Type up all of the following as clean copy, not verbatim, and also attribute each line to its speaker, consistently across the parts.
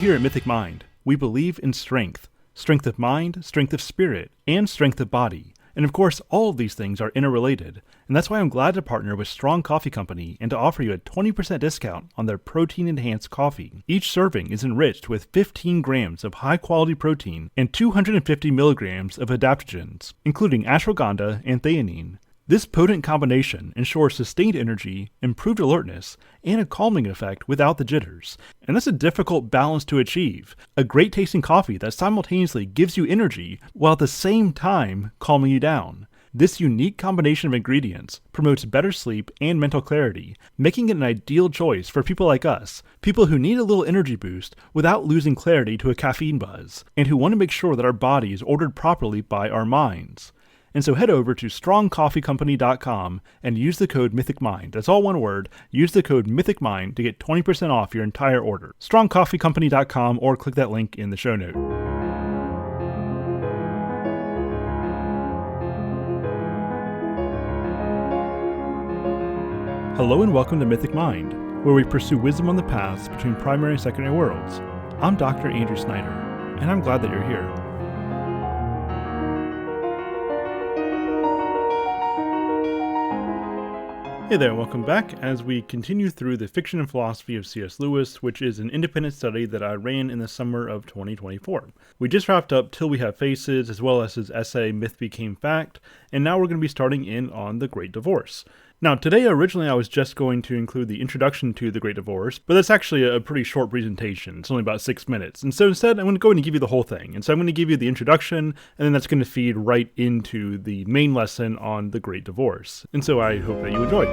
Speaker 1: Here at Mythic Mind, we believe in strength. Strength of mind, strength of spirit, and strength of body. And of course, all of these things are interrelated. And that's why I'm glad to partner with Strong Coffee Company and to offer you a 20% discount on their protein-enhanced coffee. Each serving is enriched with 15 grams of high-quality protein and 250 milligrams of adaptogens, including ashwagandha and theanine. This potent combination ensures sustained energy, improved alertness, and a calming effect without the jitters. And that's a difficult balance to achieve. A great tasting coffee that simultaneously gives you energy while at the same time calming you down. This unique combination of ingredients promotes better sleep and mental clarity, making it an ideal choice for people like us, people who need a little energy boost without losing clarity to a caffeine buzz, and who want to make sure that our body is ordered properly by our minds. And so head over to strongcoffeecompany.com and use the code MYTHICMIND. That's all one word. Use the code MYTHICMIND to get 20% off your entire order. strongcoffeecompany.com or click that link in the show note. Hello and welcome to Mythic Mind, where we pursue wisdom on the paths between primary and secondary worlds. I'm Dr. Andrew Snyder, and I'm glad that you're here. Hey there, welcome back as we continue through the Fiction and Philosophy of C.S. Lewis, which is an independent study that I ran in the summer of 2024. We just wrapped up Till We Have Faces, as well as his essay Myth Became Fact, and now we're going to be starting in on The Great Divorce. Now, today, originally, I was just going to include the introduction to The Great Divorce, but that's actually a pretty short presentation. It's only about 6 minutes. And so instead, I'm going to go ahead and give you the whole thing. And so I'm going to give you the introduction, and then that's going to feed right into the main lesson on The Great Divorce. And so I hope that you enjoy.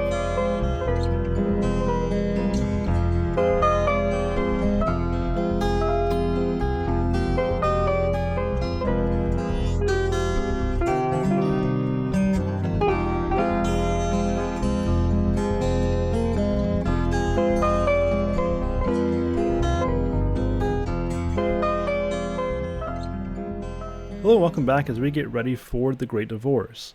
Speaker 1: Hello, welcome back as we get ready for The Great Divorce.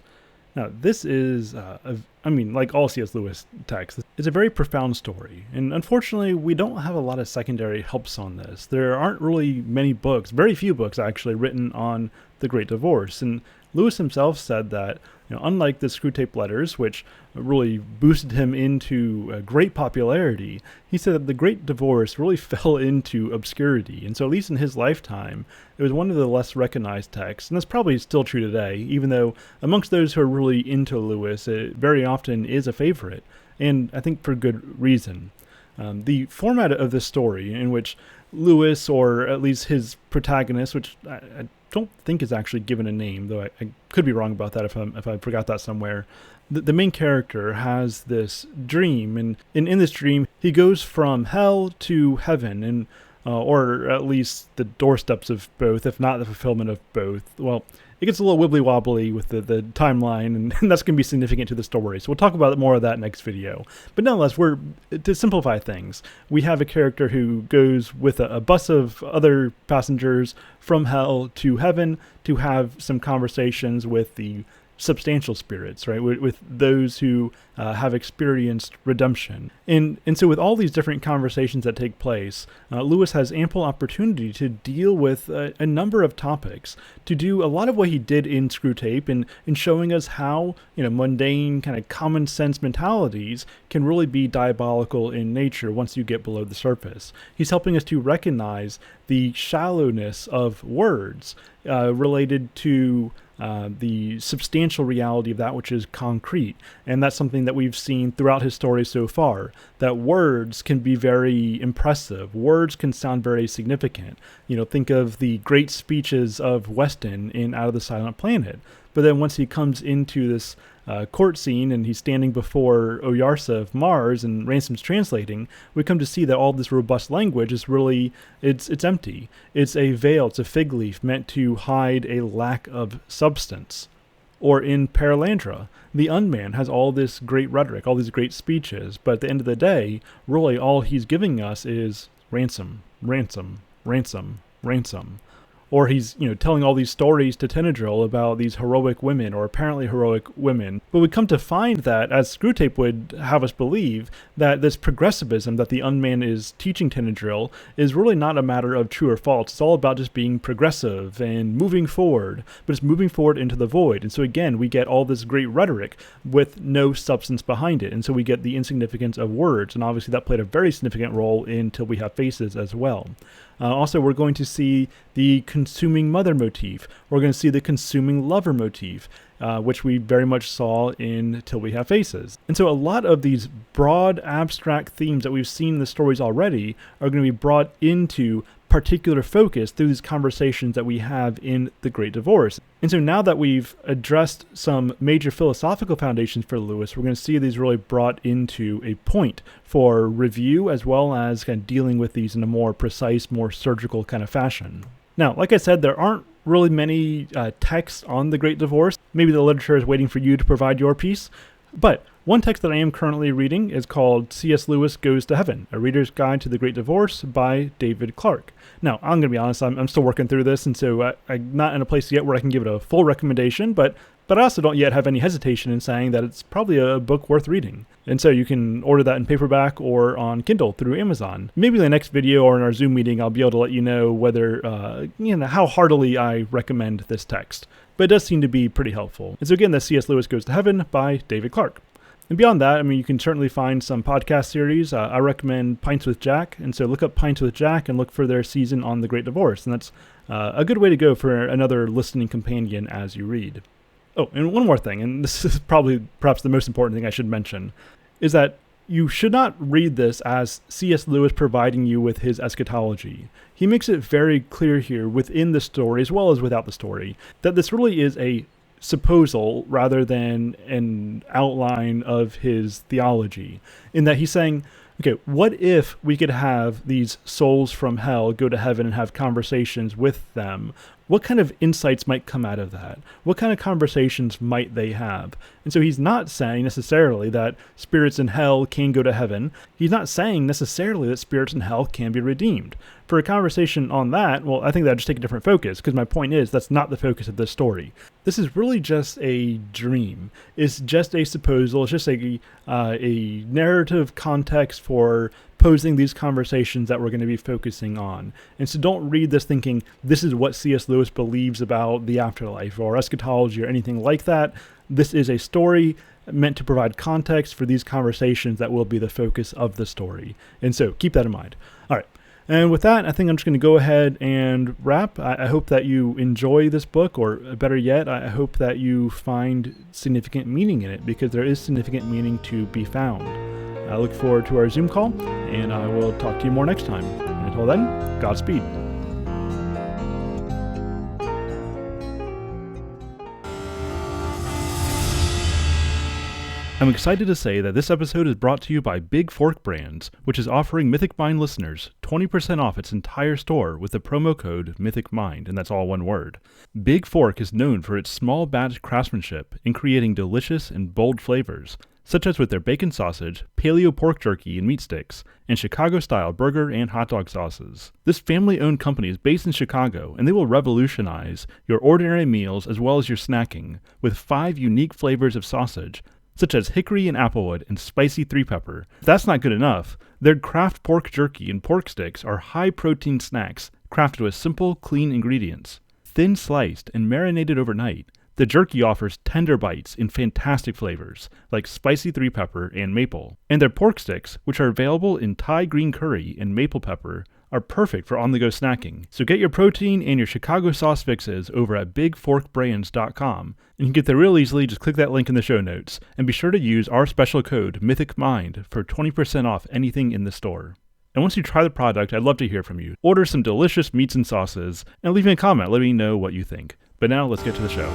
Speaker 1: Now, this is, like all C.S. Lewis texts, it's a very profound story, and unfortunately, we don't have a lot of secondary helps on this. There aren't really many books, very few books actually, written on The Great Divorce, and Lewis himself said that, unlike the Screwtape Letters, which really boosted him into great popularity, he said that The Great Divorce really fell into obscurity. And so at least in his lifetime, it was one of the less recognized texts. And that's probably still true today, even though amongst those who are really into Lewis, it very often is a favorite. And I think for good reason. The format of this story, in which Lewis, or at least his protagonist, which I don't think is actually given a name, though I could be wrong about that if I forgot that somewhere. The main character has this dream, and in this dream, he goes from hell to heaven, and or at least the doorsteps of both, if not the fulfillment of both. Well, it gets a little wibbly-wobbly with the timeline, and that's going to be significant to the story. So we'll talk about more of that next video. But nonetheless, to simplify things, we have a character who goes with a bus of other passengers from hell to heaven to have some conversations with the substantial spirits, right? With those who have experienced redemption. And so with all these different conversations that take place, Lewis has ample opportunity to deal with a number of topics, to do a lot of what he did in Screwtape, and in showing us how, mundane kind of common sense mentalities can really be diabolical in nature once you get below the surface. He's helping us to recognize the shallowness of words related to the substantial reality of that which is concrete. And that's something that we've seen throughout his story so far, that words can be very impressive. Words can sound very significant. Think of the great speeches of Weston in Out of the Silent Planet. But then once he comes into this court scene and he's standing before Oyarsa of Mars and Ransom's translating, we come to see that all this robust language is really, it's empty. It's a veil, it's a fig leaf meant to hide a lack of substance. Or in Paralandra, the unman has all this great rhetoric, all these great speeches, but at the end of the day, really all he's giving us is ransom, ransom, ransom, ransom. or he's, telling all these stories to Tenedril about these heroic women, or apparently heroic women. But we come to find that, as Screwtape would have us believe, that this progressivism that the Unman is teaching Tenedril is really not a matter of true or false. It's all about just being progressive and moving forward, but it's moving forward into the void. And so again, we get all this great rhetoric with no substance behind it. And so we get the insignificance of words, and obviously that played a very significant role in Till We Have Faces as well. Also, we're going to see the consuming mother motif. We're going to see the consuming lover motif, which we very much saw in Till We Have Faces. And so a lot of these broad, abstract themes that we've seen in the stories already are going to be brought into particular focus through these conversations that we have in The Great Divorce. And so now that we've addressed some major philosophical foundations for Lewis, we're going to see these really brought into a point for review, as well as kind of dealing with these in a more precise, more surgical kind of fashion. Now, like I said, there aren't really many texts on The Great Divorce. Maybe the literature is waiting for you to provide your piece. But one text that I am currently reading is called C.S. Lewis Goes to Heaven, A Reader's Guide to the Great Divorce by David Clark. Now, I'm going to be honest, I'm still working through this, and so I'm not in a place yet where I can give it a full recommendation, but I also don't yet have any hesitation in saying that it's probably a book worth reading. And so you can order that in paperback or on Kindle through Amazon. Maybe in the next video or in our Zoom meeting, I'll be able to let you know whether, how heartily I recommend this text. But it does seem to be pretty helpful. And so again, that's C.S. Lewis Goes to Heaven by David Clark. And beyond that, you can certainly find some podcast series. I recommend Pints with Jack. And so look up Pints with Jack and look for their season on The Great Divorce. And that's a good way to go for another listening companion as you read. Oh, and one more thing, and this is perhaps the most important thing I should mention, is that you should not read this as C.S. Lewis providing you with his eschatology. He makes it very clear here within the story, as well as without the story, that this really is a supposal rather than an outline of his theology, in that he's saying, okay, what if we could have these souls from hell go to heaven and have conversations with them? What kind of insights might come out of that? What kind of conversations might they have? And so he's not saying necessarily that spirits in hell can go to heaven. He's not saying necessarily that spirits in hell can be redeemed. For a conversation on that, well, I think that'd just take a different focus, because my point is that's not the focus of this story. This is really just a dream. It's just a supposal. It's just a narrative context for posing these conversations that we're going to be focusing on. And so don't read this thinking this is what C.S. Lewis believes about the afterlife or eschatology or anything like that. This is a story meant to provide context for these conversations that will be the focus of the story. And so keep that in mind. All right. And with that, I think I'm just going to go ahead and wrap. I hope that you enjoy this book, or better yet, I hope that you find significant meaning in it, because there is significant meaning to be found. I look forward to our Zoom call, and I will talk to you more next time. And until then, Godspeed. I'm excited to say that this episode is brought to you by Big Fork Brands, which is offering Mythic Mind listeners 20% off its entire store with the promo code Mythic Mind, and that's all one word. Big Fork is known for its small batch craftsmanship in creating delicious and bold flavors, such as with their bacon sausage, paleo pork jerky and meat sticks, and Chicago-style burger and hot dog sauces. This family-owned company is based in Chicago, and they will revolutionize your ordinary meals as well as your snacking with 5 unique flavors of sausage, such as hickory and applewood and spicy 3-pepper. If that's not good enough, their craft pork jerky and pork sticks are high-protein snacks crafted with simple, clean ingredients. Thin sliced and marinated overnight, the jerky offers tender bites in fantastic flavors, like spicy 3-pepper and maple. And their pork sticks, which are available in Thai green curry and maple pepper, are perfect for on-the-go snacking. So get your protein and your Chicago sauce fixes over at bigforkbrands.com. And you can get there real easily. Just click that link in the show notes. And be sure to use our special code MYTHICMIND for 20% off anything in the store. And once you try the product, I'd love to hear from you. Order some delicious meats and sauces, and leave me a comment letting me know what you think. But now let's get to the show.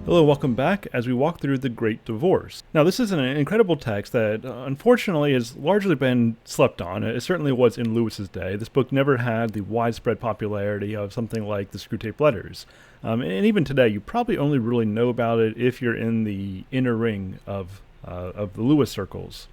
Speaker 1: Hello, welcome back as we walk through The Great Divorce. Now, this is an incredible text that unfortunately has largely been slept on. It certainly was in Lewis's day. This book never had the widespread popularity of something like the Screwtape Letters. And even today, you probably only really know about it if you're in the inner ring of the Lewis circles.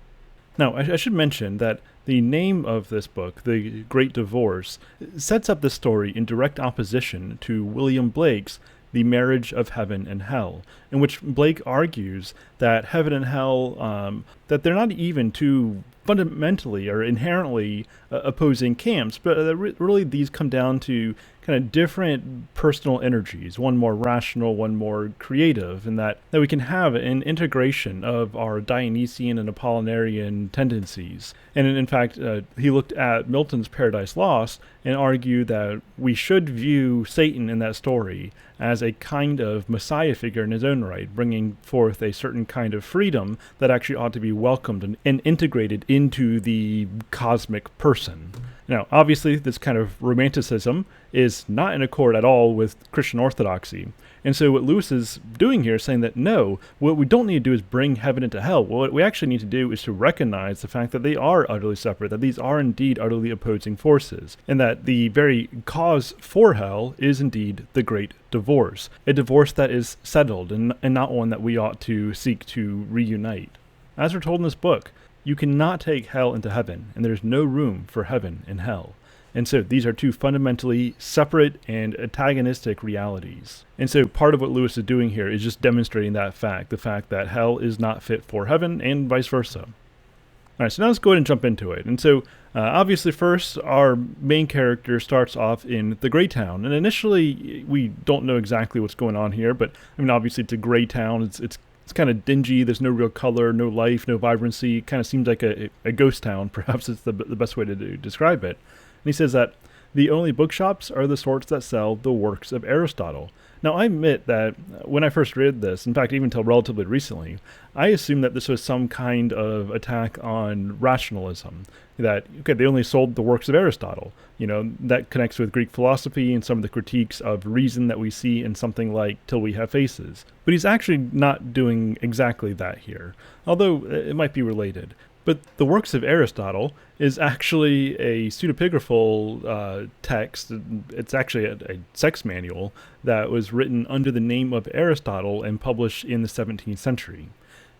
Speaker 1: Now, I should mention that the name of this book, The Great Divorce, sets up this story in direct opposition to William Blake's The Marriage of Heaven and Hell, in which Blake argues that heaven and hell, that they're not even two fundamentally or inherently opposing camps, but really these come down to kind of different personal energies, one more rational, one more creative, and that we can have an integration of our Dionysian and Apollinarian tendencies. And in fact, he looked at Milton's Paradise Lost and argued that we should view Satan in that story as a kind of messiah figure in his own right, bringing forth a certain kind of freedom that actually ought to be welcomed and integrated into the cosmic person. Now, obviously, this kind of romanticism is not in accord at all with Christian orthodoxy. And so what Lewis is doing here is saying that no, what we don't need to do is bring heaven into hell. What we actually need to do is to recognize the fact that they are utterly separate, that these are indeed utterly opposing forces, and that the very cause for hell is indeed the great divorce, a divorce that is settled and not one that we ought to seek to reunite. As we're told in this book, you cannot take hell into heaven, and there's no room for heaven in hell. And so these are two fundamentally separate and antagonistic realities. And so part of what Lewis is doing here is just demonstrating that fact, the fact that hell is not fit for heaven and vice versa. All right, so now let's go ahead and jump into it. And so obviously first, our main character starts off in the gray town. And initially, we don't know exactly what's going on here, but I mean, obviously it's a gray town. It's kind of dingy. There's no real color, no life, no vibrancy. It kind of seems like a ghost town. Perhaps it's the best way to describe it. And he says that the only bookshops are the sorts that sell the works of Aristotle. Now, I admit that when I first read this, in fact, even until relatively recently, I assumed that this was some kind of attack on rationalism. That, okay, they only sold the works of Aristotle. You know, that connects with Greek philosophy and some of the critiques of reason that we see in something like Till We Have Faces. But he's actually not doing exactly that here, although it might be related. But the works of Aristotle is actually a pseudepigraphal text. It's actually a sex manual that was written under the name of Aristotle and published in the 17th century.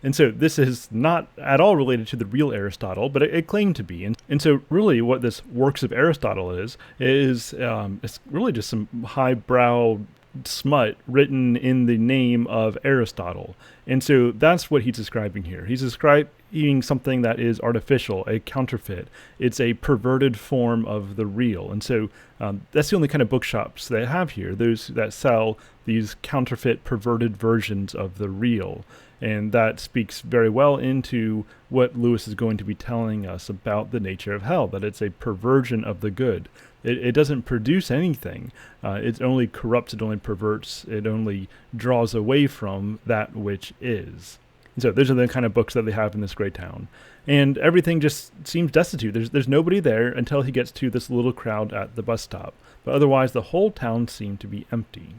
Speaker 1: And so this is not at all related to the real Aristotle, but it claimed to be. And so really what this works of Aristotle is it's really just some highbrow smut written in the name of Aristotle. And so that's what he's describing here. He's describing something that is artificial, a counterfeit. It's a perverted form of the real. And so that's the only kind of bookshops they have here, those that sell these counterfeit, perverted versions of the real. And that speaks very well into what Lewis is going to be telling us about the nature of hell, that it's a perversion of the good. It doesn't produce anything. It only corrupts, it only perverts, it only draws away from that which is. And so those are the kind of books that they have in this great town. And everything just seems destitute. There's nobody there until he gets to this little crowd at the bus stop. But otherwise, the whole town seemed to be empty.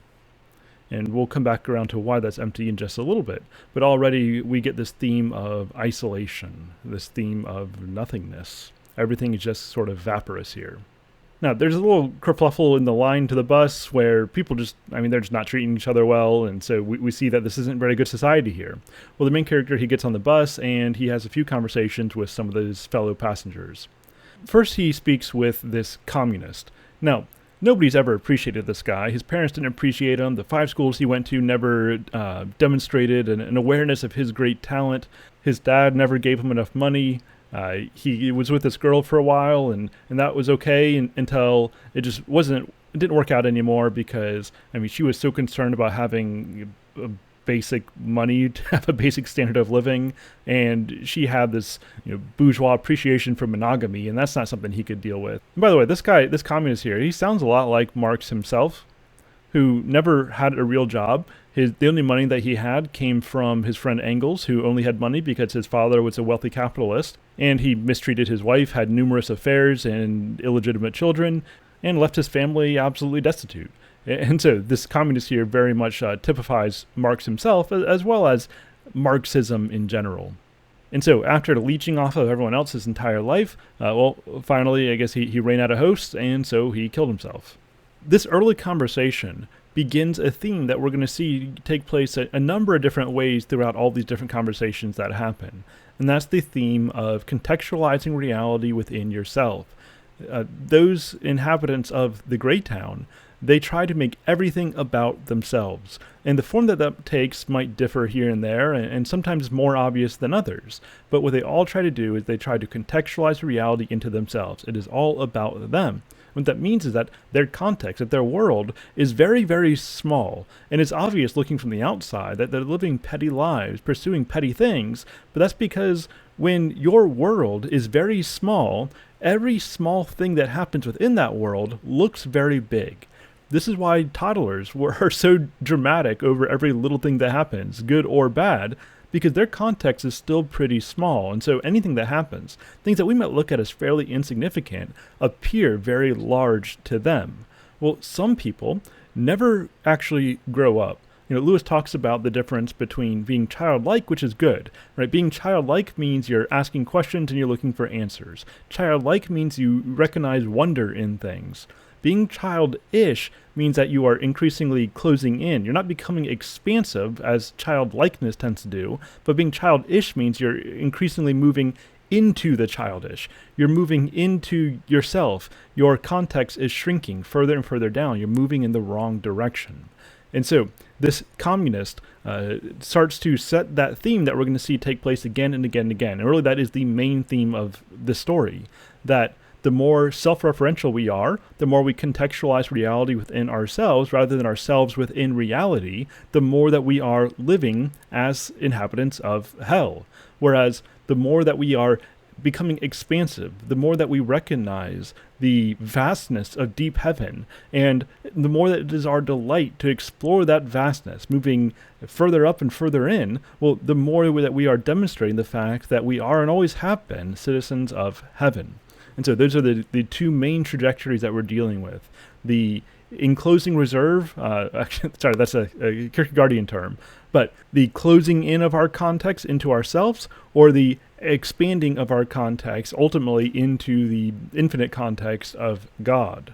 Speaker 1: And we'll come back around to why that's empty in just a little bit. But already we get this theme of isolation, this theme of nothingness. Everything is just sort of vaporous here. Now, there's a little kerfluffle in the line to the bus where people they're just not treating each other well, and so we see that this isn't very good society here. Well, the main character, he gets on the bus, and he has a few conversations with some of his fellow passengers. First, he speaks with this communist. Now, nobody's ever appreciated this guy. His parents didn't appreciate him. The 5 schools he went to never demonstrated an awareness of his great talent. His dad never gave him enough money. He was with this girl for a while, and that was okay until it didn't work out anymore because, she was so concerned about having a basic money to have a basic standard of living, and she had this bourgeois appreciation for monogamy, and that's not something he could deal with. And by the way, this communist here, he sounds a lot like Marx himself, who never had a real job. The only money that he had came from his friend Engels, who only had money because his father was a wealthy capitalist, and he mistreated his wife, had numerous affairs and illegitimate children, and left his family absolutely destitute. And so this communist here very much typifies Marx himself, as well as Marxism in general. And so after leeching off of everyone else his entire life, finally, I guess he ran out of hosts, and so he killed himself. This early conversation begins a theme that we're going to see take place a number of different ways throughout all these different conversations that happen. And that's the theme of contextualizing reality within yourself. Those inhabitants of the great town, they try to make everything about themselves. And the form that takes might differ here and there, and sometimes more obvious than others. But what they all try to do is they try to contextualize reality into themselves. It is all about them. What that means is that their context, that their world is very, very small. And it's obvious looking from the outside that they're living petty lives, pursuing petty things. But that's because when your world is very small, every small thing that happens within that world looks very big. This is why toddlers are so dramatic over every little thing that happens, good or bad, because their context is still pretty small. And so anything that happens, things that we might look at as fairly insignificant, appear very large to them. Well, some people never actually grow up. Lewis talks about the difference between being childlike, which is good, right? Being childlike means you're asking questions and you're looking for answers. Childlike means you recognize wonder in things. Being childish means that you are increasingly closing in. You're not becoming expansive, as childlikeness tends to do, but being childish means you're increasingly moving into the childish. You're moving into yourself. Your context is shrinking further and further down. You're moving in the wrong direction. And so this communist starts to set that theme that we're going to see take place again and again and again. And really that is the main theme of the story, that the more self-referential we are, the more we contextualize reality within ourselves rather than ourselves within reality, the more that we are living as inhabitants of hell. Whereas the more that we are becoming expansive, the more that we recognize the vastness of deep heaven, and the more that it is our delight to explore that vastness, moving further up and further in, well, the more that we are demonstrating the fact that we are and always have been citizens of heaven. And so those are the two main trajectories that we're dealing with. The enclosing reserve, sorry, that's a Kierkegaardian term, but the closing in of our context into ourselves, or the expanding of our context ultimately into the infinite context of God.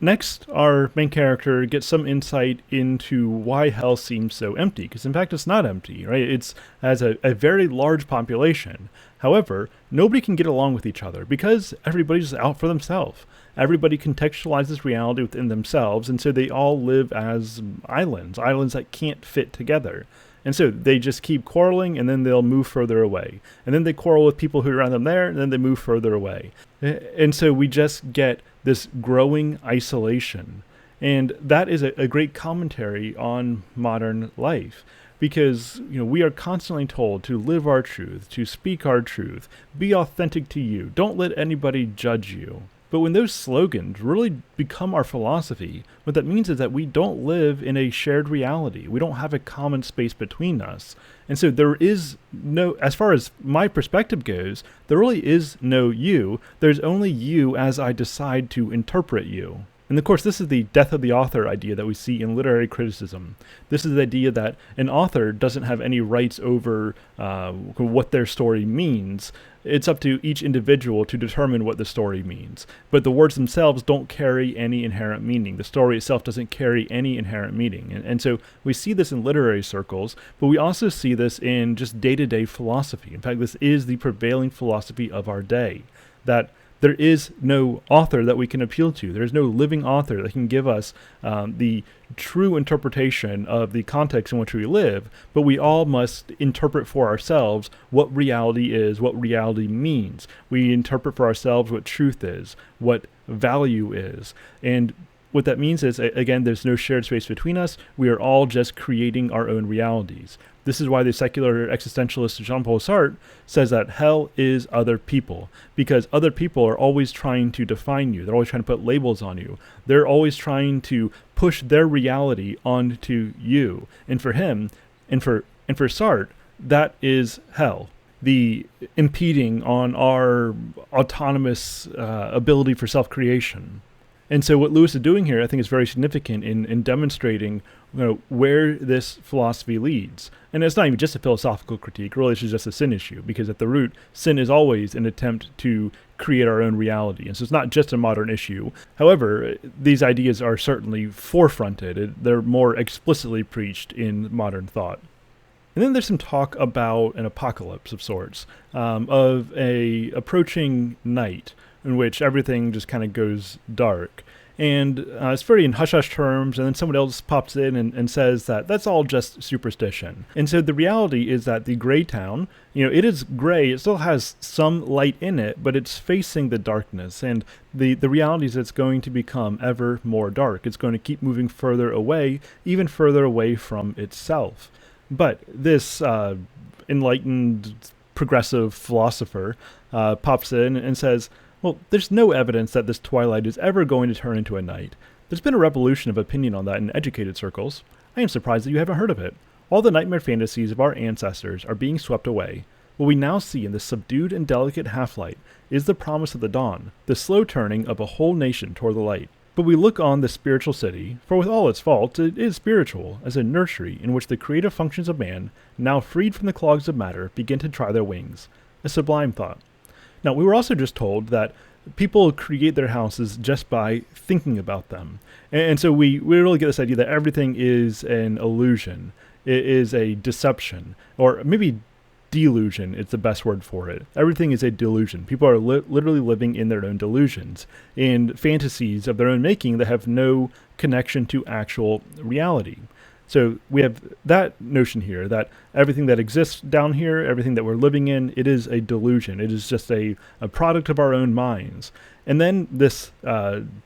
Speaker 1: Next, our main character gets some insight into why hell seems so empty, because in fact it's not empty, right? It has a very large population. However, nobody can get along with each other because everybody's out for themselves. Everybody contextualizes reality within themselves, and so they all live as islands that can't fit together. And so they just keep quarreling, and then they'll move further away. And then they quarrel with people who are around them there, and then they move further away. And so we just get this growing isolation. And that is a great commentary on modern life. Because we are constantly told to live our truth, to speak our truth, be authentic to you, don't let anybody judge you. But when those slogans really become our philosophy, what that means is that we don't live in a shared reality. We don't have a common space between us. And so there is no, as far as my perspective goes, there really is no you. There's only you as I decide to interpret you. And of course, this is the death of the author idea that we see in literary criticism. This is the idea that an author doesn't have any rights over what their story means. It's up to each individual to determine what the story means. But the words themselves don't carry any inherent meaning. The story itself doesn't carry any inherent meaning. And so we see this in literary circles, but we also see this in just day-to-day philosophy. In fact, this is the prevailing philosophy of our day, that there is no author that we can appeal to. There is no living author that can give us the true interpretation of the context in which we live, but we all must interpret for ourselves what reality is, what reality means. We interpret for ourselves what truth is, what value is. And what that means is, again, there's no shared space between us. We are all just creating our own realities. This is why the secular existentialist Jean-Paul Sartre says that hell is other people, because other people are always trying to define you. They're always trying to put labels on you. They're always trying to push their reality onto you. And for him, and for Sartre, that is hell. The impeding on our autonomous ability for self-creation. And so what Lewis is doing here, I think, is very significant in demonstrating where this philosophy leads. And it's not even just a philosophical critique, really it's just a sin issue, because at the root, sin is always an attempt to create our own reality. And so it's not just a modern issue. However, these ideas are certainly forefronted. They're more explicitly preached in modern thought. And then there's some talk about an apocalypse of sorts, of a approaching night, in which everything just kind of goes dark. And it's very in hush-hush terms, and then someone else pops in and says that that's all just superstition. And so the reality is that the gray town, it is gray, it still has some light in it, but it's facing the darkness. And the reality is it's going to become ever more dark. It's going to keep moving further away, even further away from itself. But this enlightened, progressive philosopher pops in and says, well, there's no evidence that this twilight is ever going to turn into a night. There's been a revolution of opinion on that in educated circles. I am surprised that you haven't heard of it. All the nightmare fantasies of our ancestors are being swept away. What we now see in this subdued and delicate half-light is the promise of the dawn, the slow turning of a whole nation toward the light. But we look on the spiritual city, for with all its faults, it is spiritual, as a nursery in which the creative functions of man, now freed from the clogs of matter, begin to try their wings. A sublime thought. Now, we were also just told that people create their houses just by thinking about them. And so we really get this idea that everything is an illusion. It is a deception, or maybe delusion is the best word for it. Everything is a delusion. People are literally living in their own delusions, in fantasies of their own making that have no connection to actual reality. So we have that notion here that everything that exists down here, everything that we're living in, it is a delusion. It is just a product of our own minds. And then this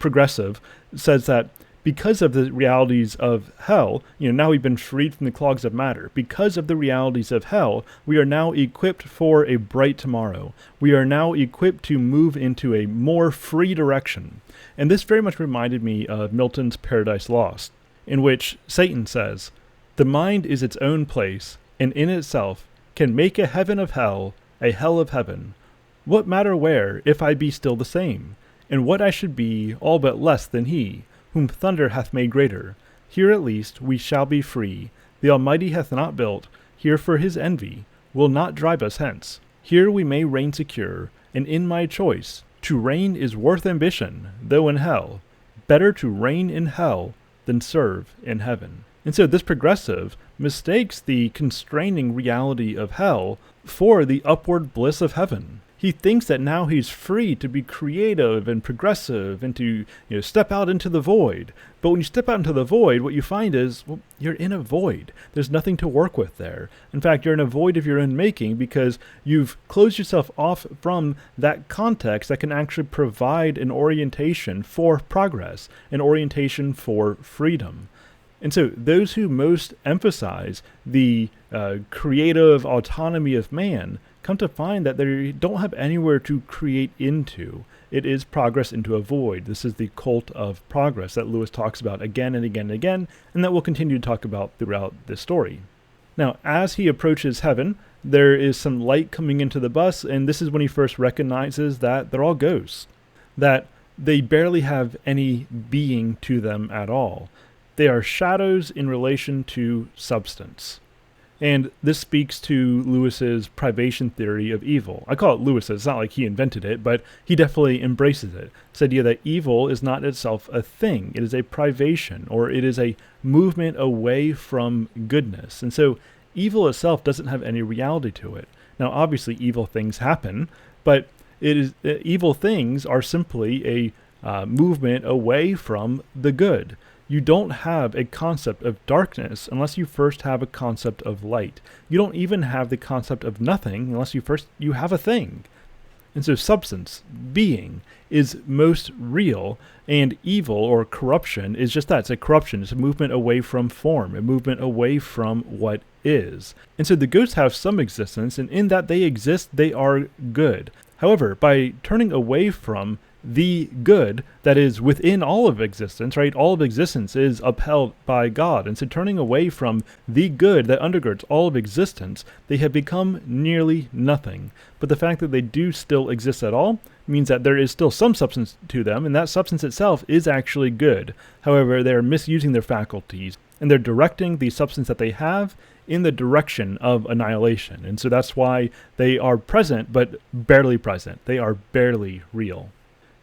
Speaker 1: progressive says that because of the realities of hell, now we've been freed from the clogs of matter. Because of the realities of hell, we are now equipped for a bright tomorrow. We are now equipped to move into a more free direction. And this very much reminded me of Milton's Paradise Lost, in which Satan says, "The mind is its own place, and in itself can make a heaven of hell, a hell of heaven. What matter where, if I be still the same? And what I should be, all but less than he, whom thunder hath made greater. Here at least we shall be free. The Almighty hath not built, here for his envy, will not drive us hence. Here we may reign secure, and in my choice, to reign is worth ambition, though in hell. Better to reign in hell than serve in heaven." And so this progressive mistakes the constraining reality of hell for the upward bliss of heaven. He thinks that now he's free to be creative and progressive and to step out into the void. But when you step out into the void, what you find is, well, you're in a void. There's nothing to work with there. In fact, you're in a void of your own making because you've closed yourself off from that context that can actually provide an orientation for progress, an orientation for freedom. And so those who most emphasize the creative autonomy of man come to find that they don't have anywhere to create into. It is progress into a void. This is the cult of progress that Lewis talks about again and again and again, and that we'll continue to talk about throughout this story. Now, as he approaches heaven, there is some light coming into the bus, and this is when he first recognizes that they're all ghosts, that they barely have any being to them at all. They are shadows in relation to substance. And this speaks to Lewis's privation theory of evil. I call it Lewis's. It's not like he invented it, but he definitely embraces it. This idea that evil is not itself a thing. It is a privation, or it is a movement away from goodness. And so evil itself doesn't have any reality to it. Now, obviously, evil things happen, but evil things are simply a movement away from the good. You don't have a concept of darkness unless you first have a concept of light. You don't even have the concept of nothing unless you have a thing. And so substance, being, is most real, and evil or corruption is just that. It's a corruption. It's a movement away from form, a movement away from what is. And so the ghosts have some existence, and in that they exist, they are good. However, by turning away from the good that is within all of existence, right? All of existence is upheld by God. And so turning away from the good that undergirds all of existence, they have become nearly nothing. But the fact that they do still exist at all means that there is still some substance to them, and that substance itself is actually good. However, they are misusing their faculties, and they're directing the substance that they have in the direction of annihilation. And so that's why they are present, but barely present. They are barely real.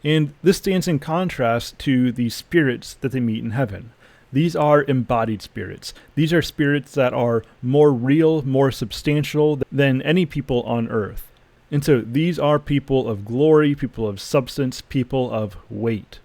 Speaker 1: And this stands in contrast to the spirits that they meet in heaven. These are embodied spirits. These are spirits that are more real, more substantial than any people on earth. And so these are people of glory, people of substance, people of weight.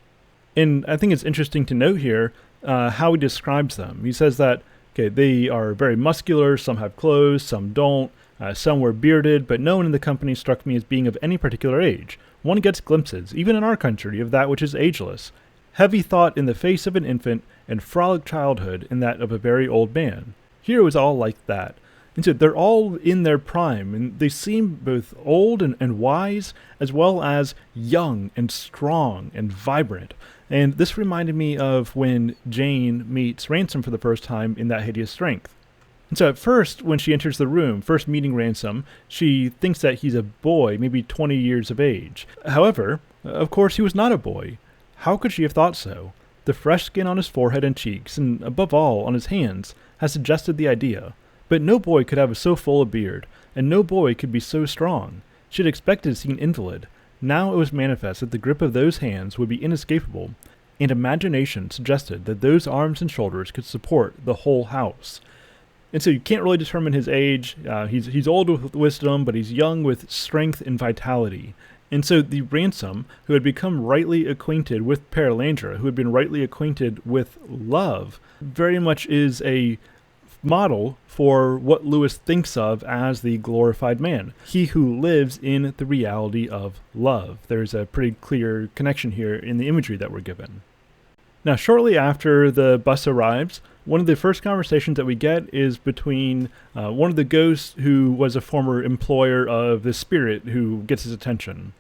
Speaker 1: And I think it's interesting to note here how he describes them. He says that, okay, they are very muscular, some have clothes, some don't, some were bearded, but no one in the company struck me as being of any particular age. One gets glimpses, even in our country, of that which is ageless. Heavy thought in the face of an infant, and frolic childhood in that of a very old man. Here it was all like that. And so they're all in their prime, and they seem both old and wise, as well as young and strong and vibrant. And this reminded me of when Jane meets Ransom for the first time in That Hideous Strength. And so at first, when she enters the room, first meeting Ransom, she thinks that he's a boy, maybe 20 years of age. However, of course he was not a boy. How could she have thought so? The fresh skin on his forehead and cheeks, and above all, on his hands, has suggested the idea. But no boy could have so full a beard, and no boy could be so strong. She had expected to see an invalid. Now it was manifest that the grip of those hands would be inescapable, and imagination suggested that those arms and shoulders could support the whole house. And so you can't really determine his age. He's old with wisdom, but he's young with strength and vitality. And so the Ransom, who had become rightly acquainted with Perelandra, who had been rightly acquainted with love, very much is a model for what Lewis thinks of as the glorified man. He who lives in the reality of love. There's a pretty clear connection here in the imagery that we're given. Now, shortly after the bus arrives, one of the first conversations that we get is between one of the ghosts who was a former employer of the spirit who gets his attention.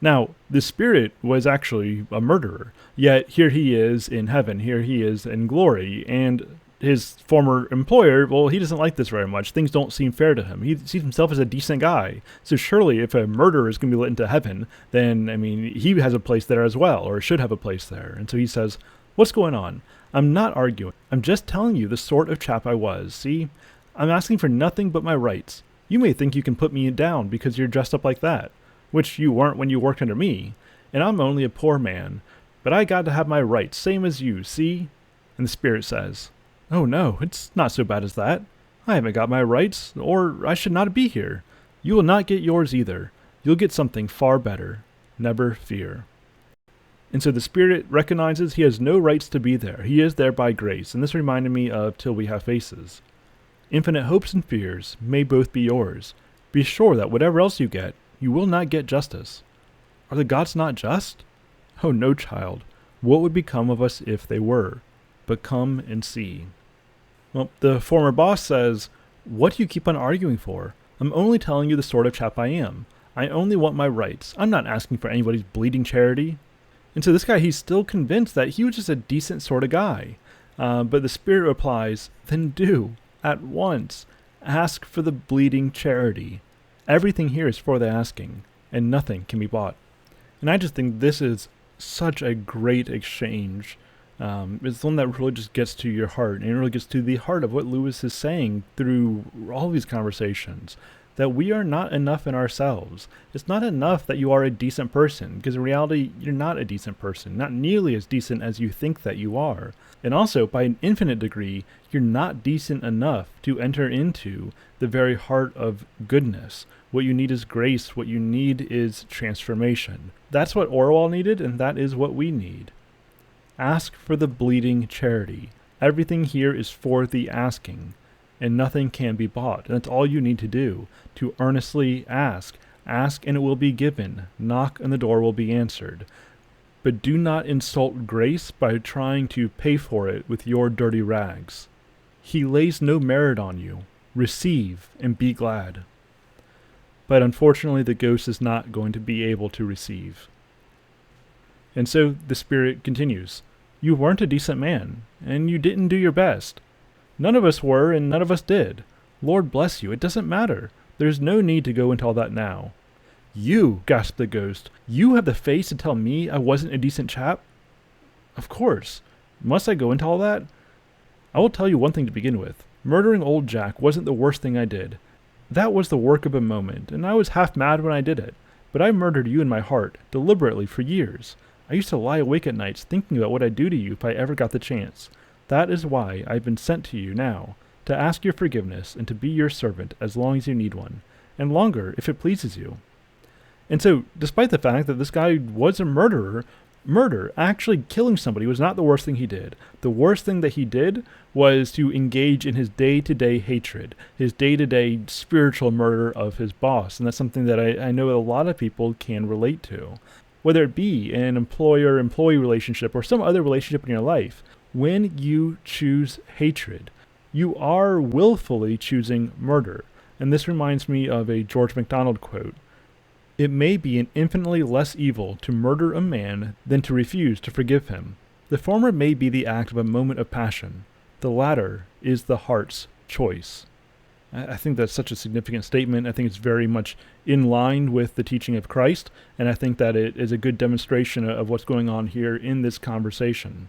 Speaker 1: Now, the spirit was actually a murderer, yet here he is in heaven, here he is in glory, and his former employer, well, he doesn't like this very much. Things don't seem fair to him. He sees himself as a decent guy. So surely if a murderer is going to be let into heaven, then, he has a place there as well, or should have a place there. And so he says, "What's going on? I'm not arguing. I'm just telling you the sort of chap I was. See, I'm asking for nothing but my rights. You may think you can put me down because you're dressed up like that, which you weren't when you worked under me. And I'm only a poor man. But I got to have my rights, same as you, see?" And the spirit says, "Oh no, it's not so bad as that. I haven't got my rights, or I should not be here. You will not get yours either. You'll get something far better. Never fear." And so the spirit recognizes he has no rights to be there. He is there by grace. And this reminded me of Till We Have Faces. "Infinite hopes and fears may both be yours. Be sure that whatever else you get, you will not get justice. Are the gods not just? Oh no, child. What would become of us if they were? But come and see." Well, the former boss says, "What do you keep on arguing for? I'm only telling you the sort of chap I am. I only want my rights. I'm not asking for anybody's bleeding charity." And so this guy, he's still convinced that he was just a decent sort of guy. But the spirit replies, "Then do, at once, ask for the bleeding charity. Everything here is for the asking, and nothing can be bought." And I just think this is such a great exchange. It's one that really just gets to your heart, and it really gets to the heart of what Lewis is saying through all these conversations, that we are not enough in ourselves. It's not enough that you are a decent person, because in reality, you're not a decent person, not nearly as decent as you think that you are. And also, by an infinite degree, you're not decent enough to enter into the very heart of goodness. What you need is grace. What you need is transformation. That's what Orwell needed, and that is what we need. Ask for the bleeding charity. Everything here is for the asking, and nothing can be bought. And that's all you need to do, to earnestly ask. Ask and it will be given. Knock and the door will be answered. But do not insult grace by trying to pay for it with your dirty rags. He lays no merit on you. Receive and be glad. But unfortunately, the ghost is not going to be able to receive. And so the Spirit continues. You weren't a decent man, and you didn't do your best. None of us were, and none of us did. Lord bless you, it doesn't matter. There's no need to go into all that now. You, gasped the ghost, you have the face to tell me I wasn't a decent chap? Of course. Must I go into all that? I will tell you one thing to begin with. Murdering old Jack wasn't the worst thing I did. That was the work of a moment, and I was half mad when I did it. But I murdered you in my heart, deliberately, for years. I used to lie awake at nights thinking about what I'd do to you if I ever got the chance. That is why I've been sent to you now, to ask your forgiveness and to be your servant as long as you need one, and longer if it pleases you. And so, despite the fact that this guy was a murderer, actually killing somebody, was not the worst thing he did. The worst thing that he did was to engage in his day-to-day hatred, his day-to-day spiritual murder of his boss. And that's something that I know a lot of people can relate to. Whether it be an employer-employee relationship or some other relationship in your life, when you choose hatred, you are willfully choosing murder. And this reminds me of a George MacDonald quote. It may be an infinitely less evil to murder a man than to refuse to forgive him. The former may be the act of a moment of passion. The latter is the heart's choice. I think that's such a significant statement. I think it's very much in line with the teaching of Christ, and I think that it is a good demonstration of what's going on here in this conversation.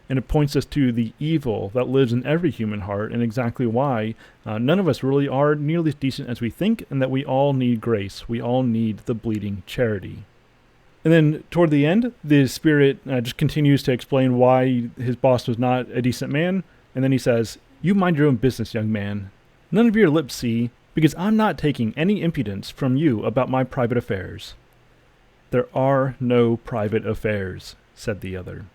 Speaker 1: And it points us to the evil that lives in every human heart and exactly why none of us really are nearly as decent as we think, and that we all need grace. We all need the bleeding charity. And then toward the end, the Spirit just continues to explain why his boss was not a decent man. And then he says, you mind your own business, young man. None of your lips see, because I'm not taking any impudence from you about my private affairs. There are no private affairs, said the other.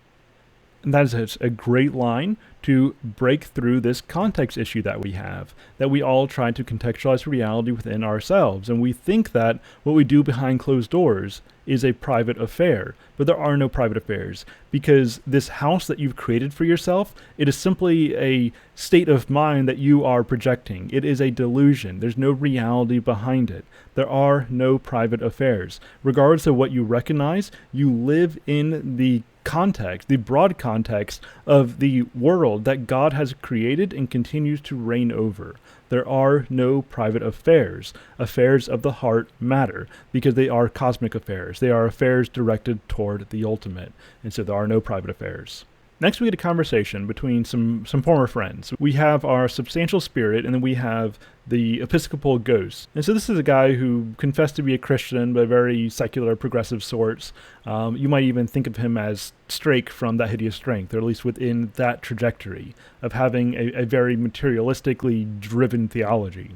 Speaker 1: And that is a great line to break through this context issue that we have, that we all try to contextualize reality within ourselves. And we think that what we do behind closed doors is a private affair, but there are no private affairs, because this house that you've created for yourself, it is simply a state of mind that you are projecting. It is a delusion. There's no reality behind it. There are no private affairs. Regardless of what you recognize, you live in the context, the broad context of the world that God has created and continues to reign over. There are no private affairs. Affairs of the heart matter because they are cosmic affairs. They are affairs directed toward the ultimate. And so there are no private affairs. Next, we get a conversation between some former friends. We have our substantial spirit, and then we have the Episcopal ghost. And so this is a guy who confessed to be a Christian, but very secular, progressive sorts. You might even think of him as Strake from That Hideous Strength, or at least within that trajectory of having a very materialistically driven theology.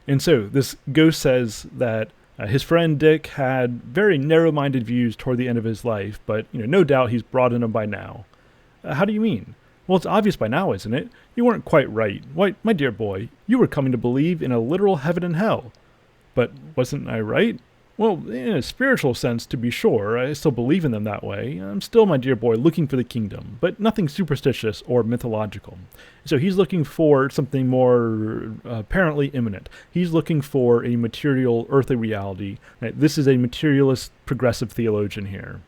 Speaker 1: And so this ghost says that his friend Dick had very narrow-minded views toward the end of his life, but no doubt he's broadened them by now. How do you mean? Well, it's obvious by now, isn't it? You weren't quite right. Why, my dear boy, you were coming to believe in a literal heaven and hell. But wasn't I right? Well, in a spiritual sense, to be sure, I still believe in them that way. I'm still, my dear boy, looking for the kingdom, but nothing superstitious or mythological. So he's looking for something more apparently imminent. He's looking for a material, earthly reality. This is a materialist, progressive theologian here.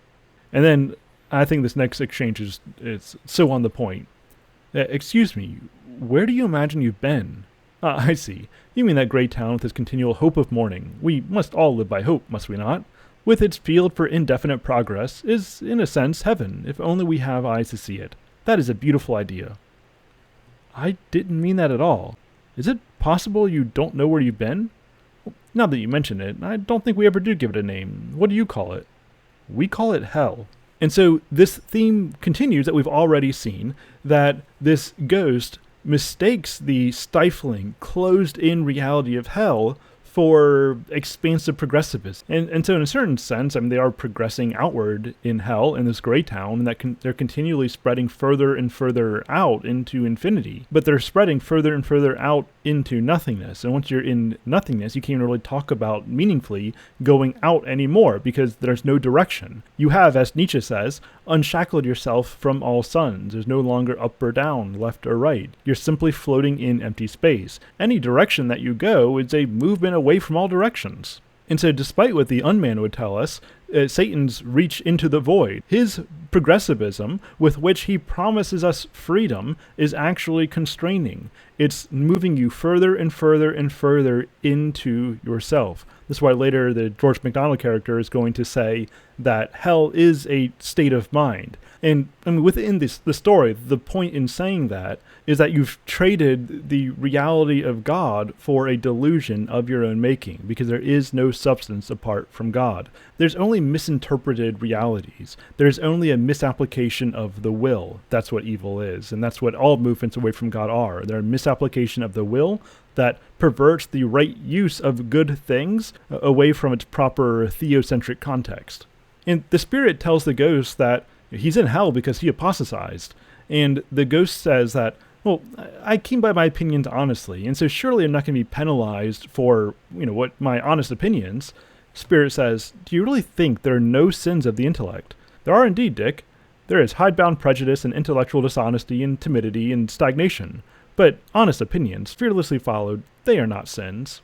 Speaker 1: And then I think this next exchange is so on the point. Excuse me, where do you imagine you've been? I see. You mean that great town with its continual hope of morning. We must all live by hope, must we not? With its field for indefinite progress is, in a sense, heaven, if only we have eyes to see it. That is a beautiful idea. I didn't mean that at all. Is it possible you don't know where you've been? Now that you mention it, I don't think we ever do give it a name. What do you call it? We call it hell. And so this theme continues that we've already seen, that this ghost mistakes the stifling, closed-in reality of hell for expansive progressivism. And so in a certain sense, I mean, they are progressing outward in hell in this gray town, and that they're continually spreading further and further out into infinity. But they're spreading further and further out into nothingness. And once you're in nothingness, you can't really talk about meaningfully going out anymore because there's no direction. You have, as Nietzsche says, unshackled yourself from all suns. There's no longer up or down, left or right. You're simply floating in empty space. Any direction that you go is a movement away from all directions. And so despite what the unman would tell us, Satan's reach into the void, his progressivism with which he promises us freedom is actually constraining. It's moving you further and further and further into yourself. This is why later the George MacDonald character is going to say that hell is a state of mind. And I mean, within the story, the point in saying that is that you've traded the reality of God for a delusion of your own making, because there is no substance apart from God. There's only misinterpreted realities. There's only a misapplication of the will. That's what evil is, and that's what all movements away from God are. They're a misapplication of the will that perverts the right use of good things away from its proper theocentric context. And the spirit tells the ghost that he's in hell because he apostatized. And the ghost says that, well, I came by my opinions honestly, and so surely I'm not going to be penalized for, what my honest opinions. Spirit says, do you really think there are no sins of the intellect? There are indeed, Dick. There is hidebound prejudice and intellectual dishonesty and timidity and stagnation. But honest opinions, fearlessly followed, they are not sins.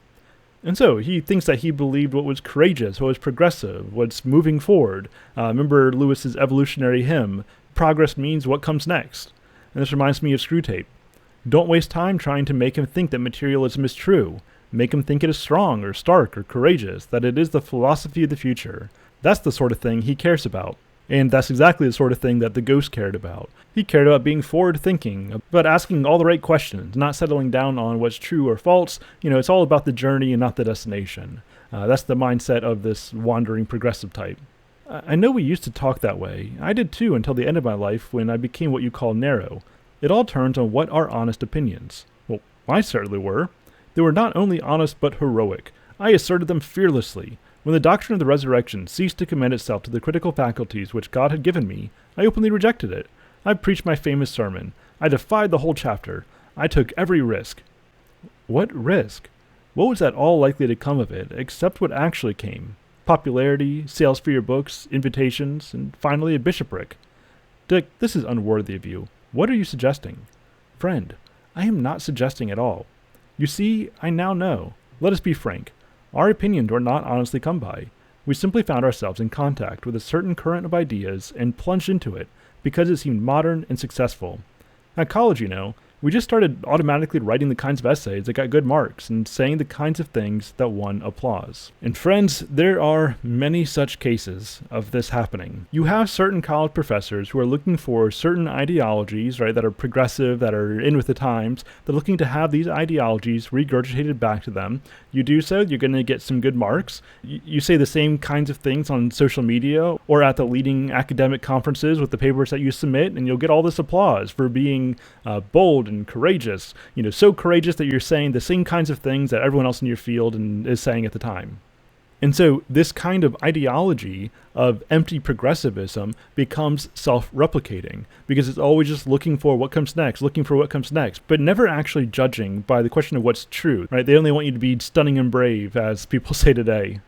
Speaker 1: And so he thinks that he believed what was courageous, what was progressive, what's moving forward. Remember Lewis's evolutionary hymn, progress means what comes next. And this reminds me of Screwtape. Don't waste time trying to make him think that materialism is true. Make him think it is strong or stark or courageous, that it is the philosophy of the future. That's the sort of thing he cares about. And that's exactly the sort of thing that the ghost cared about. He cared about being forward-thinking, about asking all the right questions, not settling down on what's true or false. It's all about the journey and not the destination. That's the mindset of this wandering progressive type. I know we used to talk that way. I did too until the end of my life when I became what you call narrow. It all turns on what are honest opinions. Well, mine certainly were. They were not only honest but heroic. I asserted them fearlessly. When the doctrine of the resurrection ceased to commend itself to the critical faculties which God had given me, I openly rejected it. I preached my famous sermon. I defied the whole chapter. I took every risk. What risk? What was at all likely to come of it, except what actually came? Popularity, sales for your books, invitations, and finally a bishopric. Dick, this is unworthy of you. What are you suggesting? Friend, I am not suggesting at all. You see, I now know. Let us be frank. Our opinions were not honestly come by. We simply found ourselves in contact with a certain current of ideas and plunged into it because it seemed modern and successful. At college, we just started automatically writing the kinds of essays that got good marks and saying the kinds of things that won applause. And friends, there are many such cases of this happening. You have certain college professors who are looking for certain ideologies, right, that are progressive, that are in with the times. They're looking to have these ideologies regurgitated back to them. You do so, you're going to get some good marks. You say the same kinds of things on social media or at the leading academic conferences with the papers that you submit, and you'll get all this applause for being bold and courageous, so courageous that you're saying the same kinds of things that everyone else in your field is saying at the time. And so this kind of ideology of empty progressivism becomes self-replicating because it's always just looking for what comes next, but never actually judging by the question of what's true, right? They only want you to be stunning and brave, as people say today.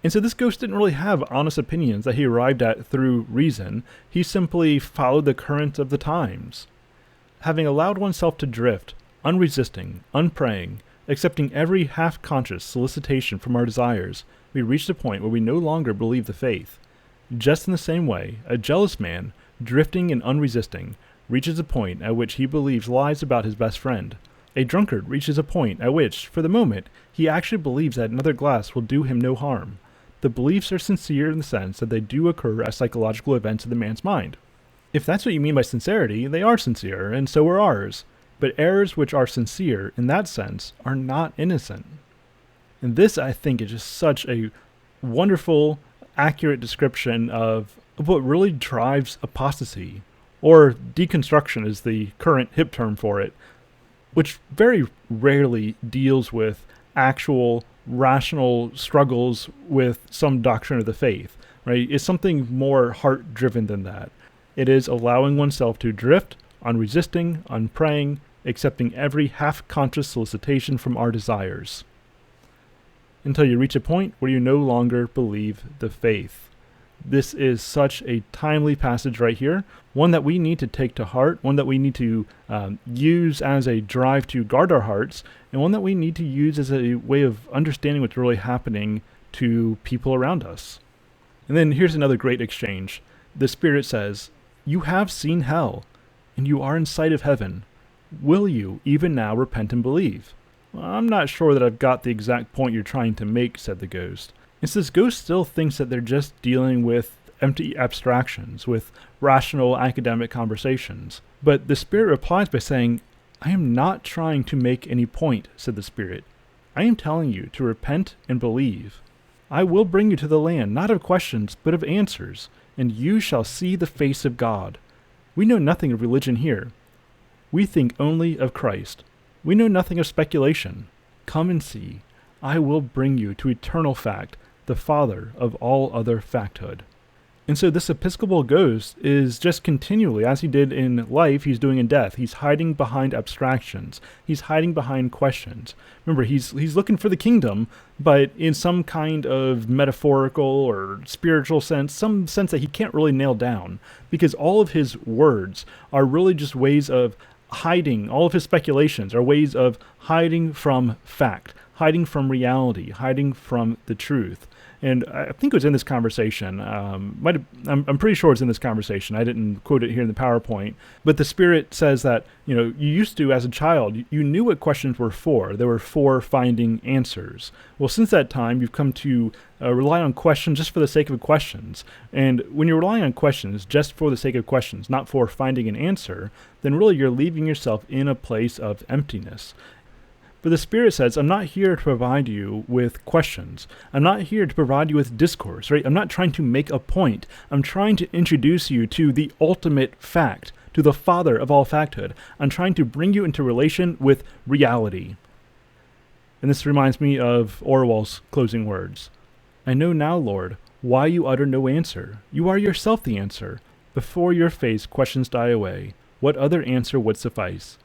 Speaker 1: And so this ghost didn't really have honest opinions that he arrived at through reason. He simply followed the current of the times. Having allowed oneself to drift, unresisting, unpraying, accepting every half-conscious solicitation from our desires, we reached a point where we no longer believe the faith. Just in the same way, a jealous man, drifting and unresisting, reaches a point at which he believes lies about his best friend. A drunkard reaches a point at which, for the moment, he actually believes that another glass will do him no harm. The beliefs are sincere in the sense that they do occur as psychological events in the man's mind. If that's what you mean by sincerity, they are sincere, and so are ours. But errors which are sincere, in that sense, are not innocent. And this, I think, is just such a wonderful, accurate description of what really drives apostasy, or deconstruction is the current hip term for it, which very rarely deals with actual rational struggles with some doctrine of the faith, right? It's something more heart-driven than that. It is allowing oneself to drift, unresisting, unpraying, accepting every half-conscious solicitation from our desires, until you reach a point where you no longer believe the faith. This is such a timely passage right here, one that we need to take to heart, one that we need to use as a drive to guard our hearts, and one that we need to use as a way of understanding what's really happening to people around us. And then here's another great exchange. The Spirit says, "You have seen hell, and you are in sight of heaven. Will you even now repent and believe?" "Well, I'm not sure that I've got the exact point you're trying to make," said the ghost. And so this ghost still thinks that they're just dealing with empty abstractions, with rational academic conversations. But the Spirit replies by saying, "I am not trying to make any point," said the Spirit. "I am telling you to repent and believe. I will bring you to the land, not of questions, but of answers, and you shall see the face of God. We know nothing of religion here. We think only of Christ. We know nothing of speculation. Come and see. I will bring you to eternal fact, the father of all other facthood." And so this Episcopal ghost is just continually, as he did in life, he's doing in death. He's hiding behind abstractions. He's hiding behind questions. Remember, he's looking for the kingdom, but in some kind of metaphorical or spiritual sense, some sense that he can't really nail down, because all of his words are really just ways of hiding, all of his speculations are ways of hiding from fact, hiding from reality, hiding from the truth. And I think it was in this conversation, I'm pretty sure it's in this conversation, I didn't quote it here in the PowerPoint, but the Spirit says that, you used to, as a child, you knew what questions were for. They were for finding answers. Well, since that time, you've come to rely on questions just for the sake of questions. And when you're relying on questions just for the sake of questions, not for finding an answer, then really you're leaving yourself in a place of emptiness. But the Spirit says, "I'm not here to provide you with questions. I'm not here to provide you with discourse, right? I'm not trying to make a point. I'm trying to introduce you to the ultimate fact, to the Father of all facthood. I'm trying to bring you into relation with reality." And this reminds me of Orwell's closing words. "I know now, Lord, why you utter no answer. You are yourself the answer. Before your face questions die away. What other answer would suffice?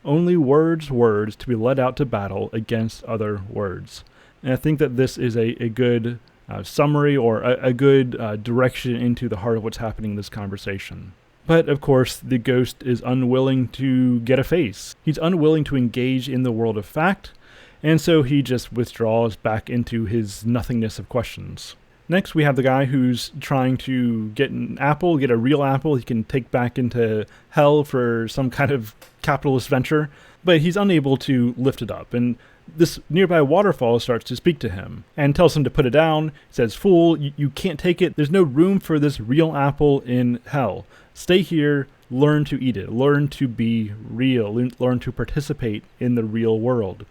Speaker 1: Only words to be led out to battle against other words." And I think that this is a good summary or a good direction into the heart of what's happening in this conversation. But of course, the ghost is unwilling to get a face. He's unwilling to engage in the world of fact, and so he just withdraws back into his nothingness of questions. Next, we have the guy who's trying to get a real apple he can take back into hell for some kind of capitalist venture, but he's unable to lift it up. And this nearby waterfall starts to speak to him and tells him to put it down. He says, "Fool, you can't take it. There's no room for this real apple in hell. Stay here, learn to eat it, learn to be real, learn to participate in the real world."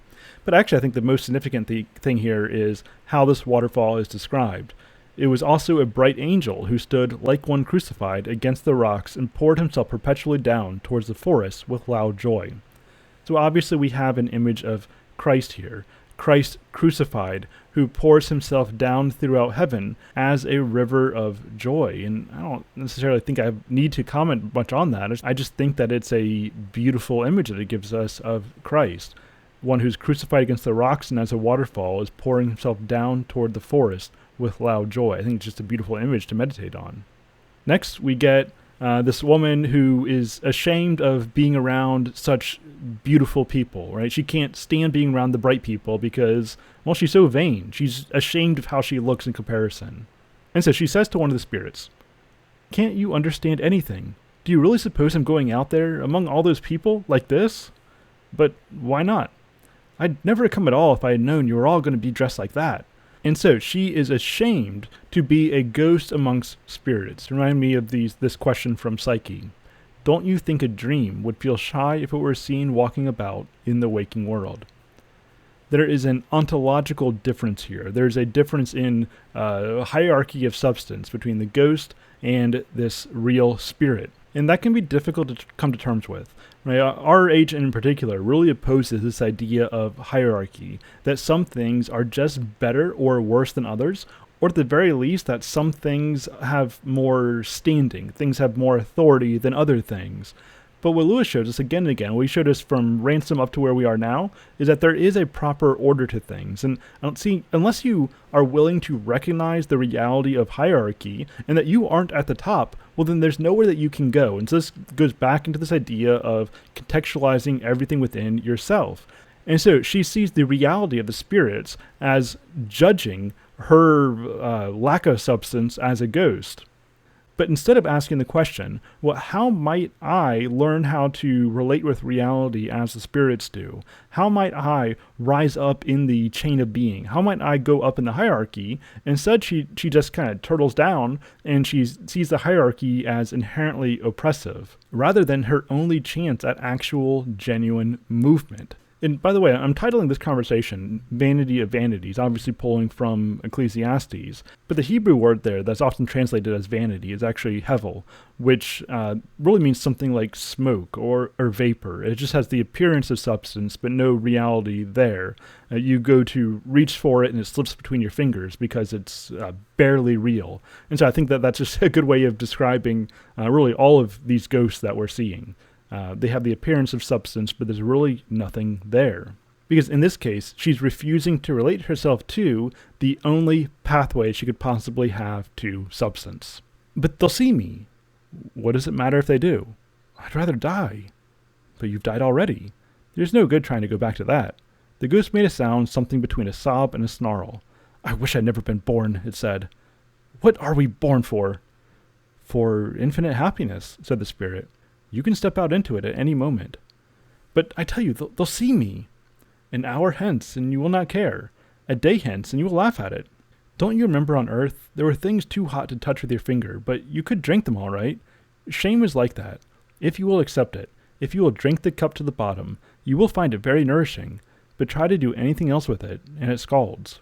Speaker 1: But actually, I think the most significant thing here is how this waterfall is described. "It was also a bright angel who stood like one crucified against the rocks and poured himself perpetually down towards the forest with loud joy." So obviously we have an image of Christ here, Christ crucified, who pours himself down throughout heaven as a river of joy. And I don't necessarily think I need to comment much on that. I just think that it's a beautiful image that it gives us of Christ. One who's crucified against the rocks and as a waterfall is pouring himself down toward the forest with loud joy. I think it's just a beautiful image to meditate on. Next, we get this woman who is ashamed of being around such beautiful people, right? She can't stand being around the bright people because, well, she's so vain. She's ashamed of how she looks in comparison. And so she says to one of the spirits, "Can't you understand anything? Do you really suppose I'm going out there among all those people like this? But why not? I'd never come at all if I had known you were all going to be dressed like that." And so she is ashamed to be a ghost amongst spirits. Remind me of this question from Psyche. "Don't you think a dream would feel shy if it were seen walking about in the waking world?" There is an ontological difference here. There's a difference in hierarchy of substance between the ghost and this real spirit. And that can be difficult to come to terms with. Right? Our age in particular really opposes this idea of hierarchy, that some things are just better or worse than others, or at the very least that some things have more standing, things have more authority than other things. But what Lewis shows us again and again, what he showed us from Ransom up to where we are now, is that there is a proper order to things. And I don't see, unless you are willing to recognize the reality of hierarchy and that you aren't at the top, well, then there's nowhere that you can go. And so this goes back into this idea of contextualizing everything within yourself. And so she sees the reality of the spirits as judging her lack of substance as a ghost. But instead of asking the question, well, how might I learn how to relate with reality as the spirits do? How might I rise up in the chain of being? How might I go up in the hierarchy? Instead, she just kind of turtles down and she sees the hierarchy as inherently oppressive, rather than her only chance at actual, genuine movement. And by the way, I'm titling this conversation Vanity of Vanities, obviously pulling from Ecclesiastes. But the Hebrew word there that's often translated as vanity is actually hevel, which really means something like smoke or vapor. It just has the appearance of substance, but no reality there. You go to reach for it and it slips between your fingers because it's barely real. And so I think that that's just a good way of describing really all of these ghosts that we're seeing. They have the appearance of substance, but there's really nothing there. Because in this case, she's refusing to relate herself to the only pathway she could possibly have to substance. But they'll see me. What does it matter if they do? I'd rather die. But you've died already. There's no good trying to go back to that. The ghost made a sound, something between a sob and a snarl. I wish I'd never been born, it said. What are we born for? For infinite happiness, said the spirit. You can step out into it at any moment. But I tell you, they'll see me. An hour hence, and you will not care. A day hence, and you will laugh at it. Don't you remember on earth, there were things too hot to touch with your finger, but you could drink them all right? Shame is like that. If you will accept it, if you will drink the cup to the bottom, you will find it very nourishing, but try to do anything else with it, and it scalds.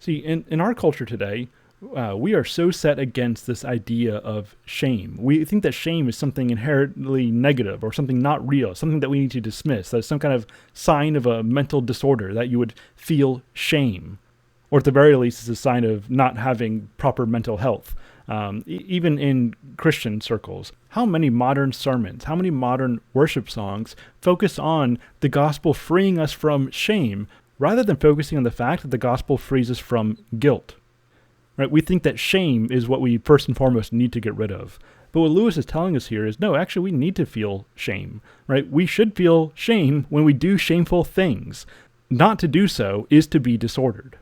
Speaker 1: See, in our culture today, we are so set against this idea of shame. We think that shame is something inherently negative or something not real, something that we need to dismiss. That's some kind of sign of a mental disorder, that you would feel shame. Or at the very least, it's a sign of not having proper mental health. Even in Christian circles, how many modern sermons, how many modern worship songs focus on the gospel freeing us from shame, rather than focusing on the fact that the gospel frees us from guilt? Right? We think that shame is what we first and foremost need to get rid of. But what Lewis is telling us here is, no, actually we need to feel shame, right? We should feel shame when we do shameful things. Not to do so is to be disordered.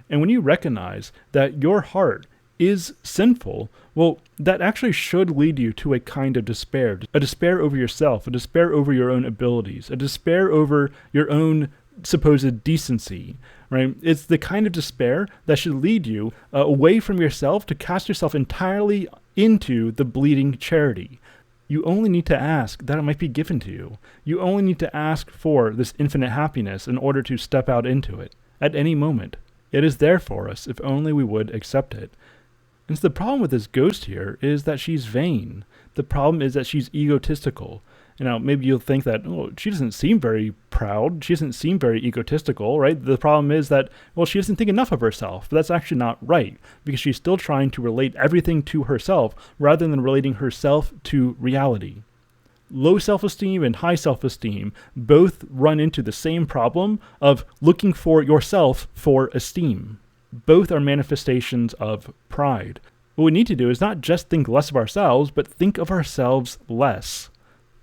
Speaker 1: And when you recognize that your heart is sinful, well, that actually should lead you to a kind of despair. A despair over yourself, a despair over your own abilities, a despair over your own supposed decency, right? It's the kind of despair that should lead you away from yourself to cast yourself entirely into the bleeding charity. You only need to ask that it might be given to you. You only need to ask for this infinite happiness in order to step out into it at any moment. It is there for us if only we would accept it. And so the problem with this ghost here is that she's vain. The problem is that she's egotistical. You know, maybe you'll think that, oh, she doesn't seem very proud. She doesn't seem very egotistical, right? The problem is that, well, she doesn't think enough of herself. But that's actually not right, because she's still trying to relate everything to herself rather than relating herself to reality. Low self-esteem and high self-esteem both run into the same problem of looking for yourself for esteem. Both are manifestations of pride. What we need to do is not just think less of ourselves, but think of ourselves less.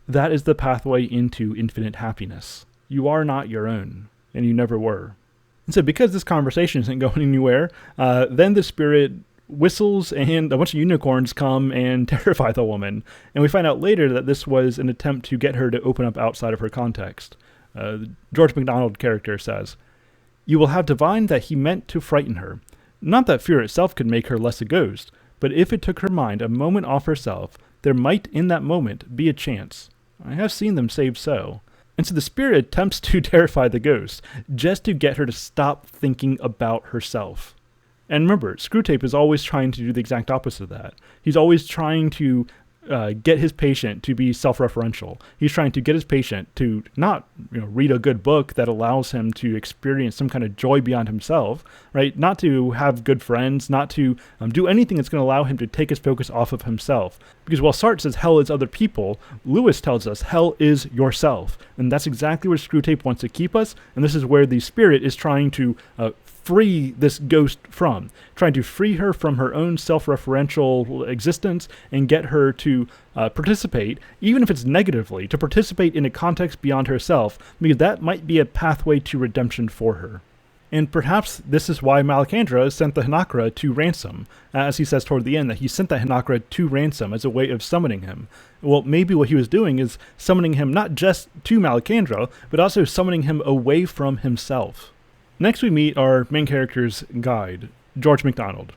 Speaker 1: That is the pathway into infinite happiness. You are not your own, and you never were. And so because this conversation isn't going anywhere, then the spirit whistles and a bunch of unicorns come and terrify the woman. And we find out later that this was an attempt to get her to open up outside of her context. George MacDonald character says, "You will have divined that he meant to frighten her. Not that fear itself could make her less a ghost, but if it took her mind a moment off herself, there might in that moment be a chance. I have seen them saved so." And so the spirit attempts to terrify the ghost, just to get her to stop thinking about herself. And remember, Screwtape is always trying to do the exact opposite of that. He's always trying to get his patient to be self-referential. He's trying to get his patient to not read a good book that allows him to experience some kind of joy beyond himself, right? Not to have good friends, not to do anything that's going to allow him to take his focus off of himself. Because while Sartre says hell is other people, Lewis tells us hell is yourself. And that's exactly where Screwtape wants to keep us, and this is where the spirit is trying to free this ghost from, trying to free her from her own self-referential existence and get her to participate, even if it's negatively, to participate in a context beyond herself, because that might be a pathway to redemption for her. And perhaps this is why Malacandra sent the Hinakra to ransom, as he says toward the end that he sent that Hinakra to ransom as a way of summoning him. Well, maybe what he was doing is summoning him not just to Malacandra, but also summoning him away from himself. Next we meet our main character's guide, George MacDonald.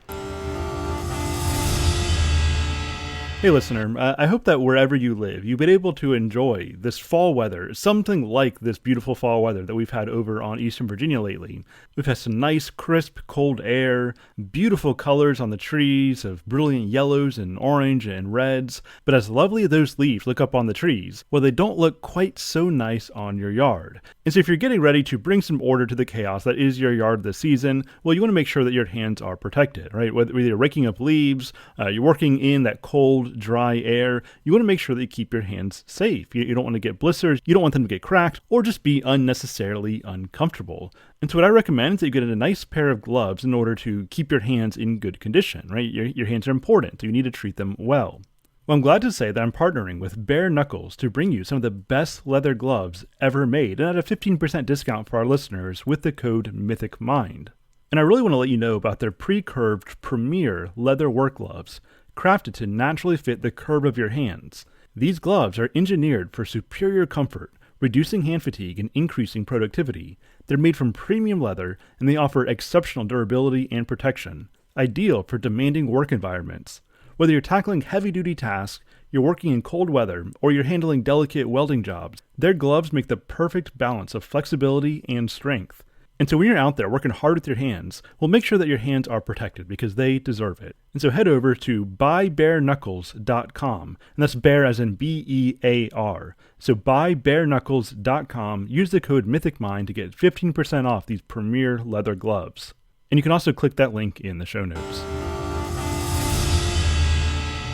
Speaker 1: Hey listener, I hope that wherever you live, you've been able to enjoy this fall weather, something like this beautiful fall weather that we've had over on Eastern Virginia lately. We've had some nice, crisp, cold air, beautiful colors on the trees of brilliant yellows and orange and reds, but as lovely as those leaves look up on the trees, well, they don't look quite so nice on your yard. And so if you're getting ready to bring some order to the chaos that is your yard this season, well, you want to make sure that your hands are protected, right? Whether you're raking up leaves, you're working in that cold, dry air, you want to make sure that you keep your hands safe. You don't want to get blisters, you don't want them to get cracked, or just be unnecessarily uncomfortable. And so what I recommend is that you get a nice pair of gloves in order to keep your hands in good condition, right? Your hands are important, so you need to treat them well. Well, I'm glad to say that I'm partnering with Bare Knuckles to bring you some of the best leather gloves ever made, and at a 15% discount for our listeners with the code Mythic Mind. And I really want to let you know about their pre-curved premier leather work gloves, crafted to naturally fit the curve of your hands. These gloves are engineered for superior comfort, reducing hand fatigue and increasing productivity. They're made from premium leather, and they offer exceptional durability and protection, ideal for demanding work environments. Whether you're tackling heavy-duty tasks, you're working in cold weather, or you're handling delicate welding jobs, their gloves make the perfect balance of flexibility and strength. And so when you're out there working hard with your hands, well, make sure that your hands are protected because they deserve it. And so head over to buybareknuckles.com, and that's bear as in B-E-A-R. So buybareknuckles.com, use the code MythicMind to get 15% off these premier leather gloves. And you can also click that link in the show notes.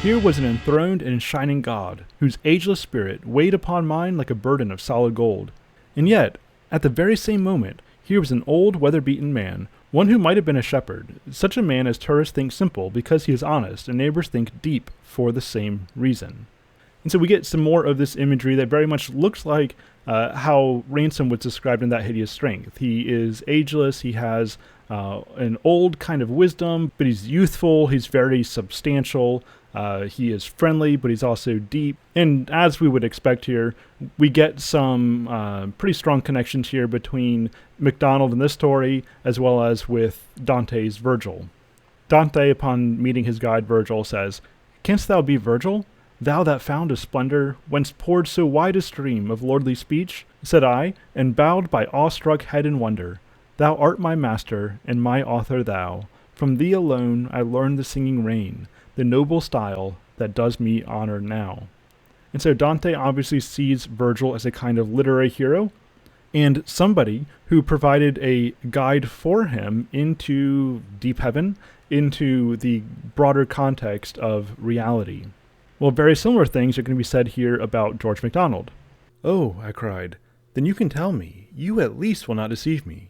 Speaker 1: Here was an enthroned and shining God, whose ageless spirit weighed upon mine like a burden of solid gold. And yet, at the very same moment, here was an old, weather-beaten man, one who might have been a shepherd, such a man as tourists think simple because he is honest, and neighbors think deep for the same reason. And so we get some more of this imagery that very much looks like how Ransom was described in That Hideous Strength. He is ageless, he has an old kind of wisdom, but he's youthful, he's very substantial, he is friendly, but he's also deep. And as we would expect here, we get some pretty strong connections here between MacDonald in this story, as well as with Dante's Virgil. Dante, upon meeting his guide Virgil, says, "Canst thou be Virgil, thou that found a splendor, whence poured so wide a stream of lordly speech?" Said I, and bowed by awe-struck head in wonder. "Thou art my master, and my author thou. From thee alone I learned the singing rein, the noble style that does me honor now." And so Dante obviously sees Virgil as a kind of literary hero, and somebody who provided a guide for him into deep heaven, into the broader context of reality. Well, very similar things are going to be said here about George MacDonald. "Oh," I cried, "then you can tell me. You at least will not deceive me."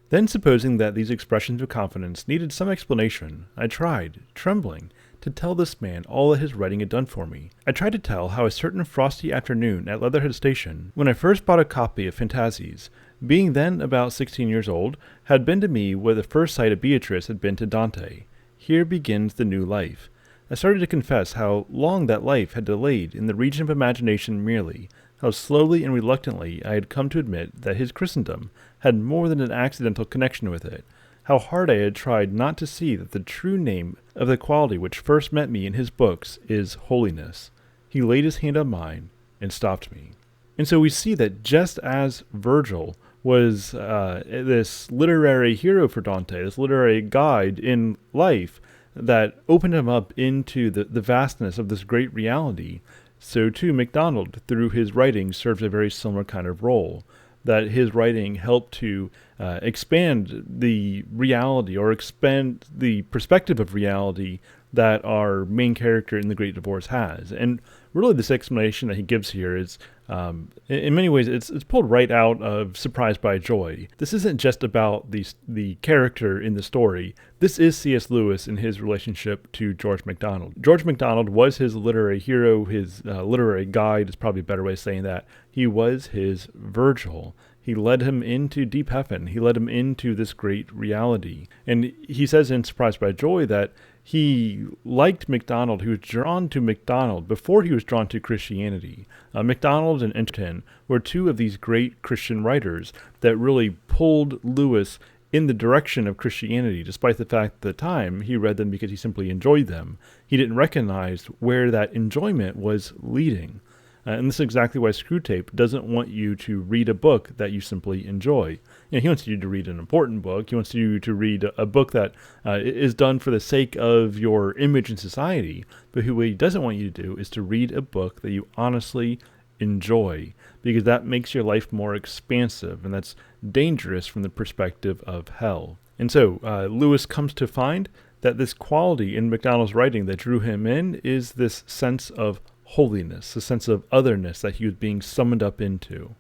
Speaker 1: Then, supposing that these expressions of confidence needed some explanation, I tried, trembling, to tell this man all that his writing had done for me. I tried to tell how a certain frosty afternoon at Leatherhead Station, when I first bought a copy of Fantasies, being then about 16 years old, had been to me what the first sight of Beatrice had been to Dante. Here begins the new life. I started to confess how long that life had delayed in the region of imagination merely, how slowly and reluctantly I had come to admit that his Christendom had more than an accidental connection with it, how hard I had tried not to see that the true name of the quality which first met me in his books is holiness. He laid his hand on mine and stopped me. And so we see that just as Virgil was this literary hero for Dante, this literary guide in life, that opened him up into the vastness of this great reality, so too MacDonald, through his writing, serves a very similar kind of role. That his writing helped to expand the reality or expand the perspective of reality that our main character in The Great Divorce has. And really this explanation that he gives here is, in many ways, it's pulled right out of Surprised by Joy. This isn't just about the character in the story. This is C.S. Lewis in his relationship to George MacDonald. George MacDonald was his literary hero, his literary guide is probably a better way of saying that. He was his Virgil. He led him into deep heaven. He led him into this great reality. And he says in Surprised by Joy that he liked MacDonald. He was drawn to MacDonald before he was drawn to Christianity. MacDonald and Enterton were two of these great Christian writers that really pulled Lewis in the direction of Christianity, despite the fact that at the time he read them because he simply enjoyed them. He didn't recognize where that enjoyment was leading. And this is exactly why Screwtape doesn't want you to read a book that you simply enjoy. He wants you to read an important book. He wants you to read a book that is done for the sake of your image in society. But what he doesn't want you to do is to read a book that you honestly enjoy, because that makes your life more expansive, and that's dangerous from the perspective of hell. And so Lewis comes to find that this quality in MacDonald's writing that drew him in is this sense of holiness, a sense of otherness that he was being summoned up into.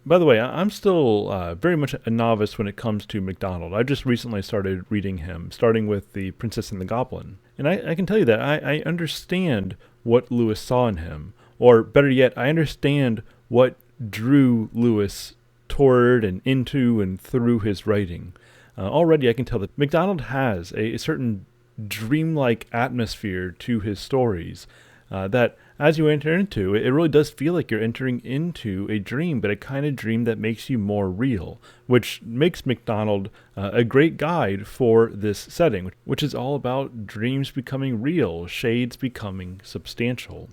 Speaker 1: By the way, I'm still very much a novice when it comes to MacDonald. I just recently started reading him, starting with The Princess and the Goblin. And I can tell you that I understand what Lewis saw in him, or better yet, I understand what drew Lewis toward and into and through his writing. Already I can tell that MacDonald has a certain dreamlike atmosphere to his stories that as you enter into it, it really does feel like you're entering into a dream, but a kind of dream that makes you more real, which makes MacDonald a great guide for this setting, which is all about dreams becoming real, shades becoming substantial.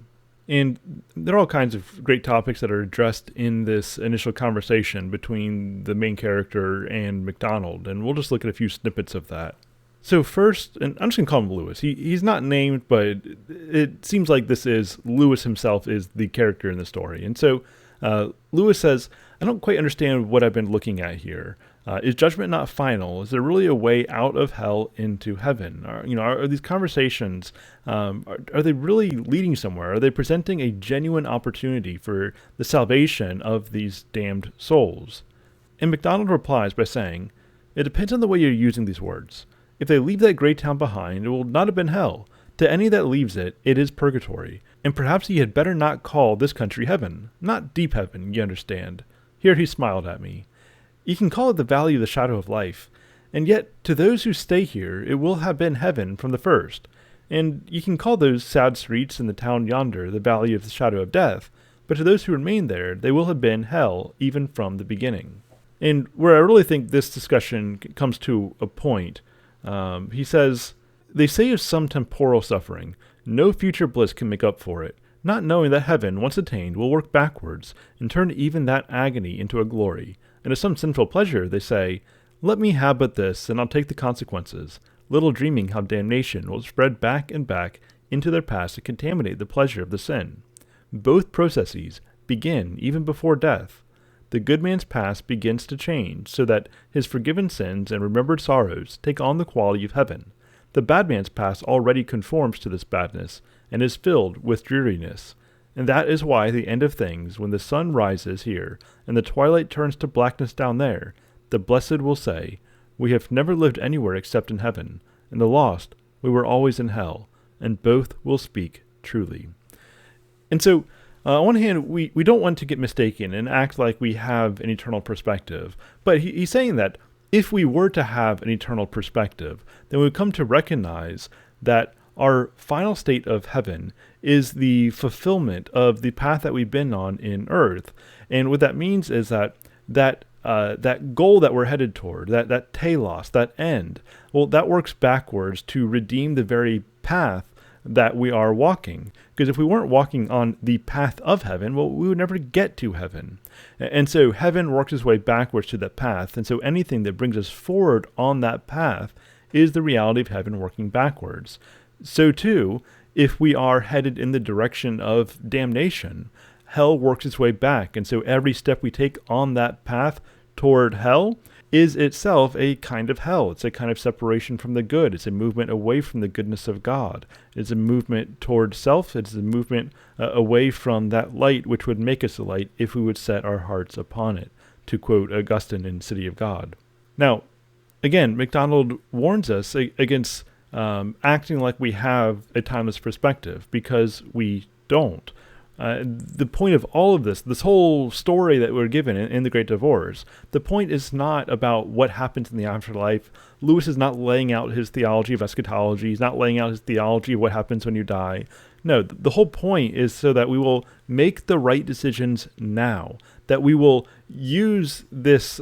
Speaker 1: And there are all kinds of great topics that are addressed in this initial conversation between the main character and MacDonald, and we'll just look at a few snippets of that. So first, and I'm just going to call him Lewis. He's not named, but it seems like this is Lewis himself is the character in the story. And so Lewis says, I don't quite understand what I've been looking at here. Is judgment not final? Is there really a way out of hell into heaven? Are these conversations, are they really leading somewhere? Are they presenting a genuine opportunity for the salvation of these damned souls? And MacDonald replies by saying, it depends on the way you're using these words. If they leave that great town behind, it will not have been hell. To any that leaves it, it is purgatory. And perhaps ye had better not call this country heaven. Not deep heaven, ye understand. Here he smiled at me. Ye can call it the valley of the shadow of life. And yet, to those who stay here, it will have been heaven from the first. And ye can call those sad streets in the town yonder the valley of the shadow of death. But to those who remain there, they will have been hell even from the beginning. And where I really think this discussion comes to a point, he says, they say of some temporal suffering, no future bliss can make up for it, not knowing that heaven, once attained, will work backwards, and turn even that agony into a glory. And of some sinful pleasure, they say, let me have but this, and I'll take the consequences, little dreaming how damnation will spread back and back into their past to contaminate the pleasure of the sin. Both processes begin even before death. The good man's past begins to change, so that his forgiven sins and remembered sorrows take on the quality of heaven. The bad man's past already conforms to this badness, and is filled with dreariness. And that is why the end of things, when the sun rises here, and the twilight turns to blackness down there, the blessed will say, we have never lived anywhere except in heaven, and the lost, we were always in hell, and both will speak truly. And so, on one hand, we don't want to get mistaken and act like we have an eternal perspective. But he's saying that if we were to have an eternal perspective, then we would come to recognize that our final state of heaven is the fulfillment of the path that we've been on in earth. And what that means is that goal that we're headed toward, that telos, that end, well, that works backwards to redeem the very path that we are walking. Because if we weren't walking on the path of heaven, well, we would never get to heaven. And so heaven works its way backwards to that path. And so anything that brings us forward on that path is the reality of heaven working backwards. So too, if we are headed in the direction of damnation, hell works its way back. And so every step we take on that path toward hell is itself a kind of hell. It's a kind of separation from the good. It's a movement away from the goodness of God. It's a movement toward self. It's a movement away from that light which would make us a light if we would set our hearts upon it, to quote Augustine in City of God. Now, again, MacDonald warns us against acting like we have a timeless perspective, because we don't. The point of all of this whole story that we're given in The Great Divorce, the point is not about what happens in the afterlife. Lewis is not laying out his theology of eschatology. He's not laying out his theology of what happens when you die. No, the whole point is so that we will make the right decisions now, that we will use this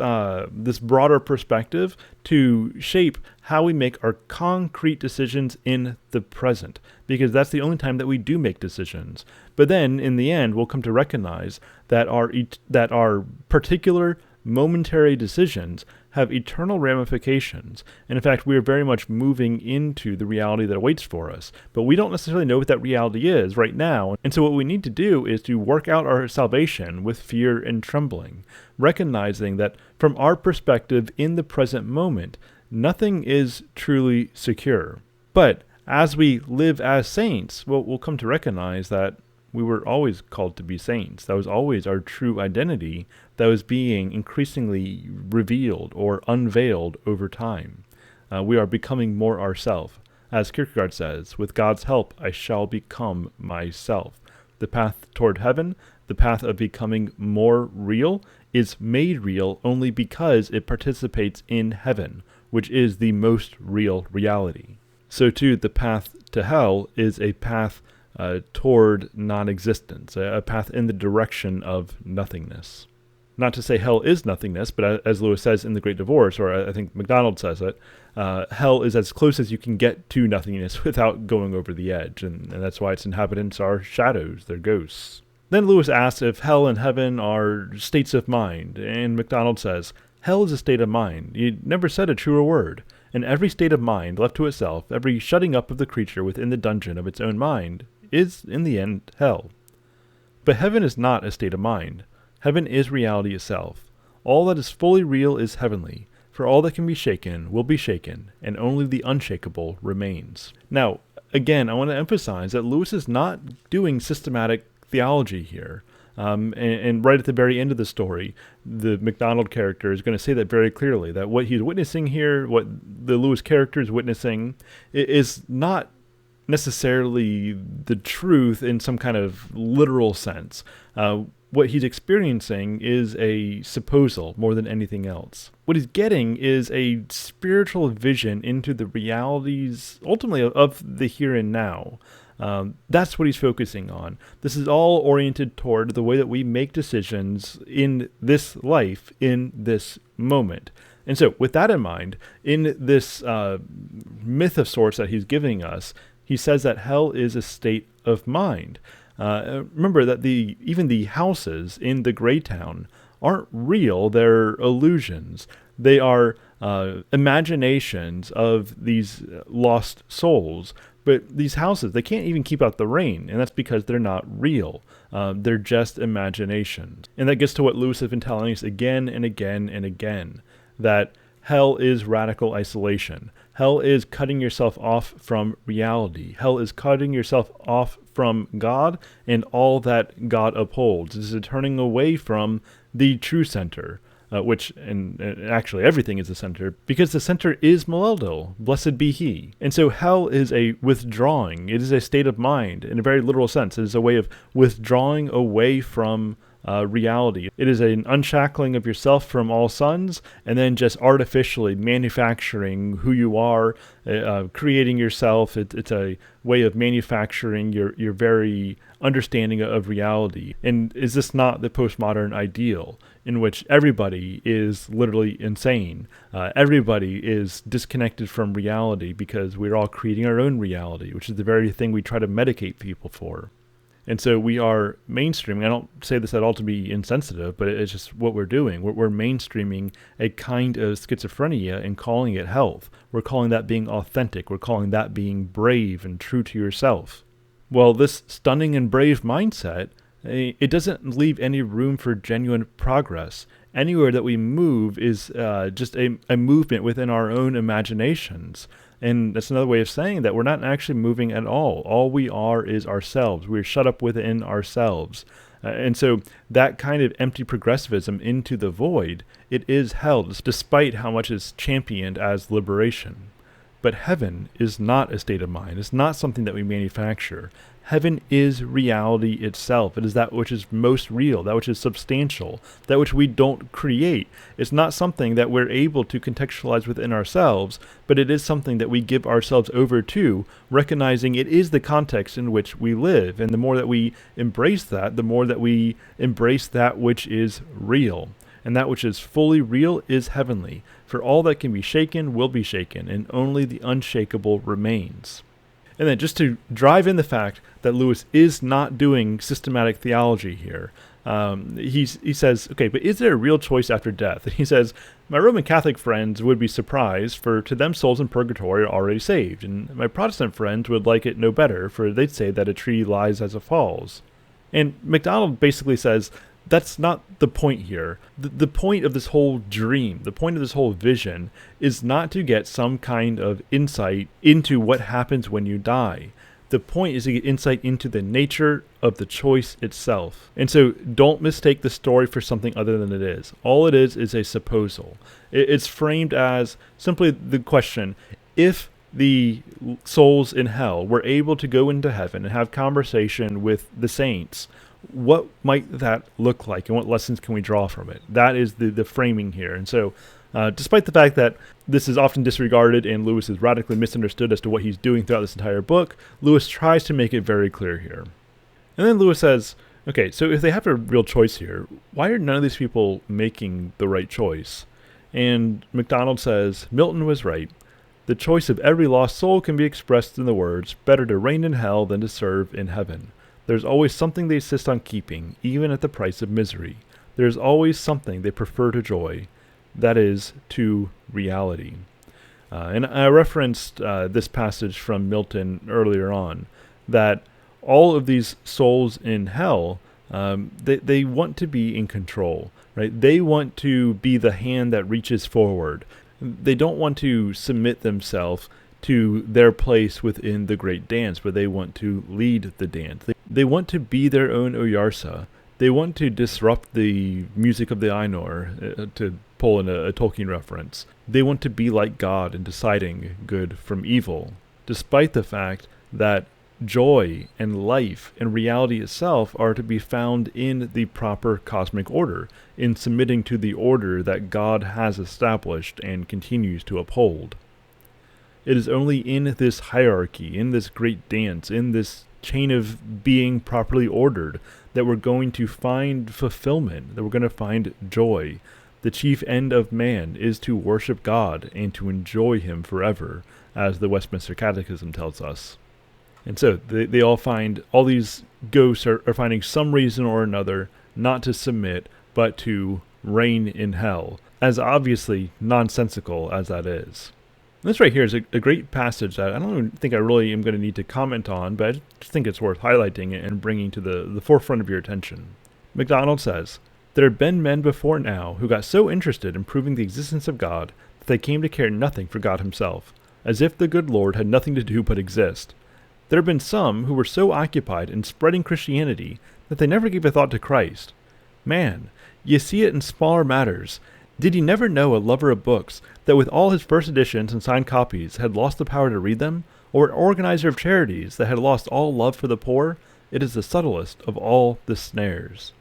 Speaker 1: broader perspective to shape how we make our concrete decisions in the present, because that's the only time that we do make decisions. But then, in the end, we'll come to recognize that our particular momentary decisions have eternal ramifications. And in fact, we are very much moving into the reality that awaits for us. But we don't necessarily know what that reality is right now. And so what we need to do is to work out our salvation with fear and trembling, recognizing that from our perspective in the present moment, nothing is truly secure. But as we live as saints, we'll come to recognize that we were always called to be saints. That was always our true identity that was being increasingly revealed or unveiled over time. We are becoming more ourselves. As Kierkegaard says, with God's help, I shall become myself. The path toward heaven, the path of becoming more real, is made real only because it participates in heaven, which is the most real reality. So too, the path to hell is a path toward non-existence, a path in the direction of nothingness. Not to say hell is nothingness, but as Lewis says in The Great Divorce, or I think MacDonald says it, hell is as close as you can get to nothingness without going over the edge, and that's why its inhabitants are shadows, they're ghosts. Then Lewis asks if hell and heaven are states of mind, and MacDonald says, hell is a state of mind. You never said a truer word. And every state of mind left to itself, every shutting up of the creature within the dungeon of its own mind, is, in the end, hell. But heaven is not a state of mind. Heaven is reality itself. All that is fully real is heavenly, for all that can be shaken will be shaken, and only the unshakable remains. Now, again, I want to emphasize that Lewis is not doing systematic theology here. And right at the very end of the story, the MacDonald character is going to say that very clearly, that what he's witnessing here, what the Lewis character is witnessing, is not necessarily the truth in some kind of literal sense. What he's experiencing is a supposal more than anything else. What he's getting is a spiritual vision into the realities, ultimately, of the here and now. That's what he's focusing on. This is all oriented toward the way that we make decisions in this life, in this moment. And so with that in mind, in this myth of sorts that he's giving us, he says that hell is a state of mind. Remember that even the houses in the gray town aren't real, they're illusions. They are imaginations of these lost souls. But these houses, they can't even keep out the rain, and that's because they're not real. They're just imaginations. And that gets to what Lewis has been telling us again and again and again, that hell is radical isolation. Hell is cutting yourself off from reality. Hell is cutting yourself off from God and all that God upholds. This is a turning away from the true center. Which, and actually everything is the center, because the center is Meldil, blessed be he. And so hell is a withdrawing. It is a state of mind, in a very literal sense. It is a way of withdrawing away from reality. It is an unshackling of yourself from all sons, and then just artificially manufacturing who you are, creating yourself. It's a way of manufacturing your very understanding of reality. And is this not the postmodern ideal, in which everybody is literally insane? Everybody is disconnected from reality because we're all creating our own reality, which is the very thing we try to medicate people for. And so we are mainstreaming. I don't say this at all to be insensitive, but it's just what we're doing. We're mainstreaming a kind of schizophrenia and calling it health. We're calling that being authentic. We're calling that being brave and true to yourself. Well, this stunning and brave mindset, it doesn't leave any room for genuine progress. Anywhere that we move is just a movement within our own imaginations. And that's another way of saying that we're not actually moving at all. All we are is ourselves. We're shut up within ourselves. And so that kind of empty progressivism into the void, it is held, despite how much it's championed as liberation. But heaven is not a state of mind. It's not something that we manufacture. Heaven is reality itself. It is that which is most real, that which is substantial, that which we don't create. It's not something that we're able to contextualize within ourselves, but it is something that we give ourselves over to, recognizing it is the context in which we live. And the more that we embrace that, the more that we embrace that which is real. And that which is fully real is heavenly. For all that can be shaken will be shaken, and only the unshakable remains. And then just to drive in the fact that Lewis is not doing systematic theology here, he says, okay, but is there a real choice after death? And he says, my Roman Catholic friends would be surprised, for to them souls in purgatory are already saved, and my Protestant friends would like it no better, for they'd say that a tree lies as it falls. And MacDonald basically says, that's not the point here. The point of this whole dream, the point of this whole vision, is not to get some kind of insight into what happens when you die. The point is to get insight into the nature of the choice itself. And so don't mistake the story for something other than it is. All it is a supposal. It's framed as simply the question, if the souls in hell were able to go into heaven and have conversation with the saints, what might that look like, and what lessons can we draw from it? That is the framing here. And so despite the fact that this is often disregarded and Lewis is radically misunderstood as to what he's doing throughout this entire book, Lewis tries to make it very clear here. And then Lewis says, okay, so if they have a real choice here, why are none of these people making the right choice? And MacDonald says, Milton was right. The choice of every lost soul can be expressed in the words, better to reign in hell than to serve in heaven. There's always something they insist on keeping, even at the price of misery. There's always something they prefer to joy. That is, to reality. And I referenced this passage from Milton earlier on, that all of these souls in hell, they want to be in control, right? They want to be the hand that reaches forward. They don't want to submit themselves to their place within the great dance, but they want to lead the dance. They want to be their own Oyarsa. They want to disrupt the music of the Ainur, to pull in a Tolkien reference. They want to be like God in deciding good from evil, despite the fact that joy and life and reality itself are to be found in the proper cosmic order, in submitting to the order that God has established and continues to uphold. It is only in this hierarchy, in this great dance, in this chain of being properly ordered, that we're going to find fulfillment, that we're going to find joy. The chief end of man is to worship God and to enjoy him forever, as the Westminster Catechism tells us. And so they all find, all these ghosts are finding some reason or another not to submit, but to reign in hell, as obviously nonsensical as that is. This right here is a great passage that I don't even think I really am going to need to comment on, but I just think it's worth highlighting it and bringing to the forefront of your attention. MacDonald says, there have been men before now who got so interested in proving the existence of God that they came to care nothing for God himself, as if the good Lord had nothing to do but exist. There have been some who were so occupied in spreading Christianity that they never gave a thought to Christ. Man, ye see it in smaller matters. Did he never know a lover of books that with all his first editions and signed copies had lost the power to read them? Or an organizer of charities that had lost all love for the poor? It is the subtlest of all the snares.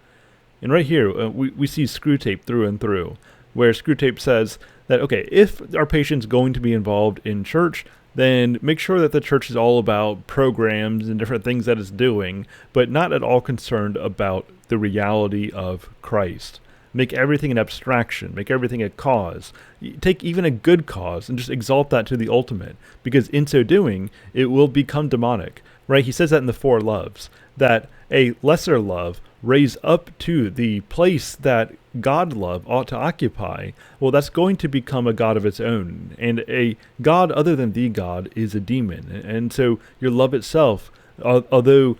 Speaker 1: And right here, we see Screwtape through and through, where Screwtape says that, okay, if our patient's going to be involved in church, then make sure that the church is all about programs and different things that it's doing, but not at all concerned about the reality of Christ. Make everything an abstraction. Make everything a cause. Take even a good cause and just exalt that to the ultimate, because in so doing, it will become demonic. Right? He says that in the Four Loves, that a lesser love raise up to the place that God love ought to occupy, well, that's going to become a god of its own. And a god other than the God is a demon. And so your love itself, although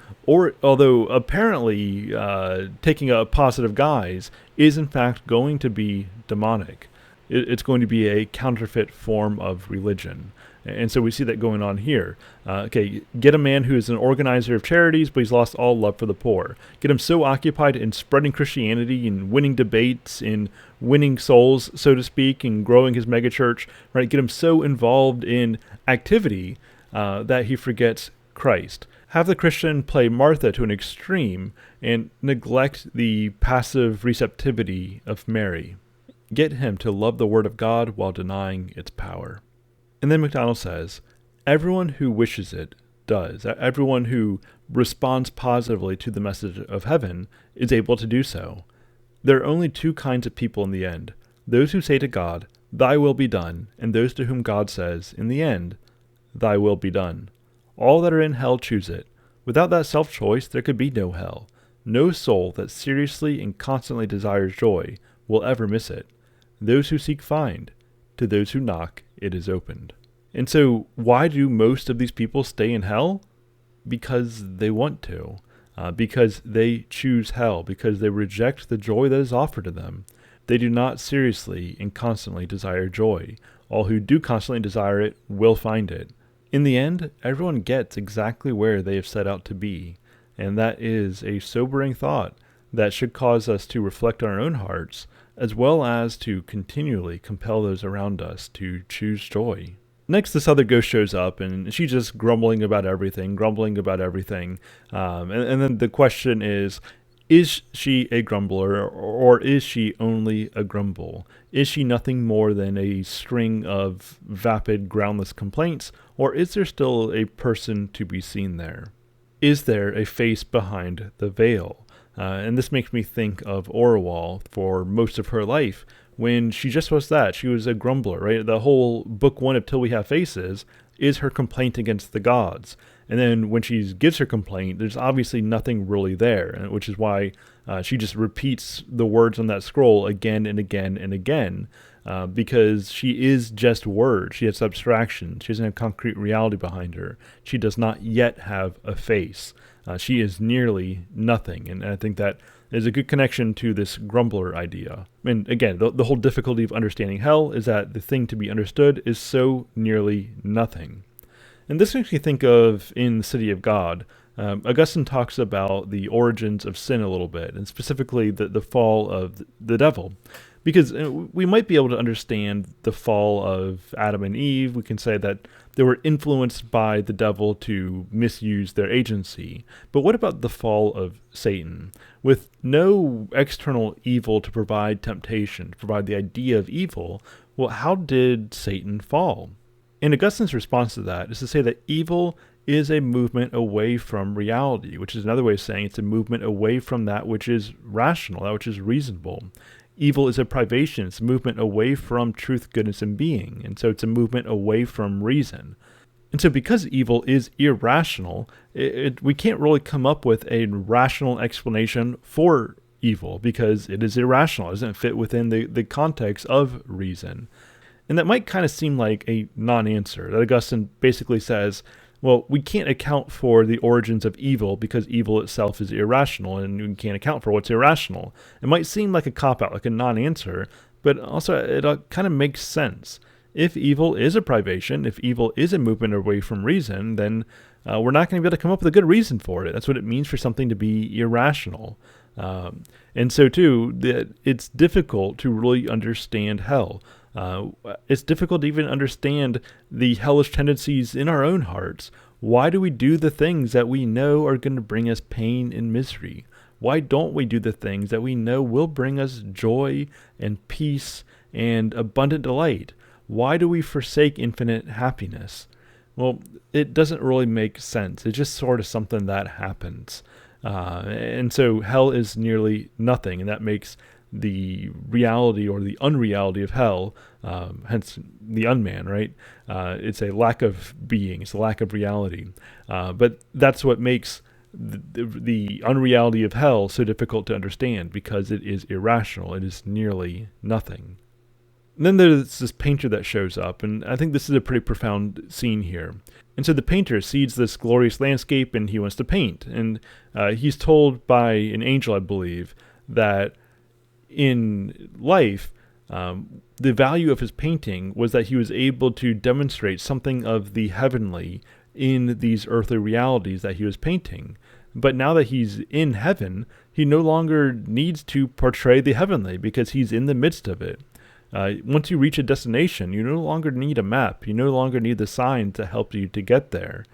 Speaker 1: apparently taking a positive guise, is in fact going to be demonic. It's going to be a counterfeit form of religion. And so we see that going on here. Get a man who is an organizer of charities, but he's lost all love for the poor. Get him so occupied in spreading Christianity and winning debates, in winning souls, so to speak, and growing his megachurch, right? Get him so involved in activity that he forgets Christ. Have the Christian play Martha to an extreme and neglect the passive receptivity of Mary. Get him to love the Word of God while denying its power. And then MacDonald says, everyone who wishes it does. Everyone who responds positively to the message of heaven is able to do so. There are only two kinds of people in the end. Those who say to God, thy will be done, and those to whom God says, in the end, thy will be done. All that are in hell choose it. Without that self-choice, there could be no hell. No soul that seriously and constantly desires joy will ever miss it. Those who seek find. To those who knock, it is opened. And so why do most of these people stay in hell? Because they want to. Because they choose hell. Because they reject the joy that is offered to them. They do not seriously and constantly desire joy. All who do constantly desire it will find it. In the end, everyone gets exactly where they have set out to be. And that is a sobering thought that should cause us to reflect on our own hearts, as well as to continually compel those around us to choose joy. Next, this other ghost shows up, and she's just grumbling about everything. And then the question is she a grumbler, or is she only a grumble? Is she nothing more than a string of vapid, groundless complaints, or is there still a person to be seen there? Is there a face behind the veil? And this makes me think of Orwell for most of her life, when she just was that. She was a grumbler, right? The whole book one of Till We Have Faces is her complaint against the gods. And then when she gives her complaint, there's obviously nothing really there, which is why she just repeats the words on that scroll again and again and again, because she is just words. She has abstraction. She doesn't have concrete reality behind her. She does not yet have a face. She is nearly nothing. And I think that is a good connection to this grumbler idea. And again, the whole difficulty of understanding hell is that the thing to be understood is so nearly nothing. And this makes me think of in the City of God. Augustine talks about the origins of sin a little bit, and specifically the fall of the devil. Because we might be able to understand the fall of Adam and Eve. We can say that they were influenced by the devil to misuse their agency. But what about the fall of Satan? With no external evil to provide temptation, to provide the idea of evil, well, how did Satan fall? And Augustine's response to that is to say that evil is a movement away from reality, which is another way of saying it's a movement away from that which is rational, that which is reasonable. Evil is a privation. It's a movement away from truth, goodness, and being. And so it's a movement away from reason. And so because evil is irrational, we can't really come up with a rational explanation for evil because it is irrational. It doesn't fit within the context of reason. And that might kind of seem like a non-answer. That Augustine basically says, well, we can't account for the origins of evil because evil itself is irrational, and we can't account for what's irrational. It might seem like a cop-out, like a non-answer, but also it kind of makes sense. If evil is a privation, if evil is a movement away from reason, then we're not going to be able to come up with a good reason for it. That's what it means for something to be irrational. And so, too, it's difficult to really understand hell. It's difficult to even understand the hellish tendencies in our own hearts. Why do we do the things that we know are going to bring us pain and misery? Why don't we do the things that we know will bring us joy and peace and abundant delight? Why do we forsake infinite happiness? Well, it doesn't really make sense. It's just sort of something that happens. And so hell is nearly nothing, and that makes the reality or the unreality of hell, hence the unman, right? It's a lack of being. It's a lack of reality. But that's what makes the unreality of hell so difficult to understand because it is irrational. It is nearly nothing. And then there's this painter that shows up, and I think this is a pretty profound scene here. And so the painter sees this glorious landscape, and he wants to paint. And he's told by an angel, I believe, that in life, the value of his painting was that he was able to demonstrate something of the heavenly in these earthly realities that he was painting. But now that he's in heaven, he no longer needs to portray the heavenly because he's in the midst of it. Once you reach a destination, you no longer need a map. You no longer need the sign to help you to get there.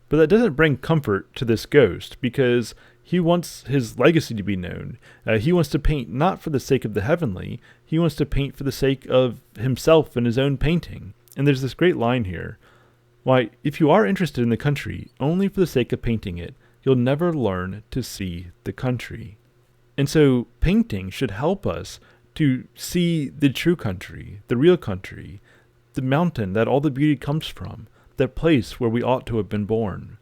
Speaker 1: But that doesn't bring comfort to this ghost because he wants his legacy to be known. He wants to paint not for the sake of the heavenly. He wants to paint for the sake of himself and his own painting. And there's this great line here. Why, if you are interested in the country only for the sake of painting it, you'll never learn to see the country. And so painting should help us to see the true country, the real country, the mountain that all the beauty comes from, that place where we ought to have been born.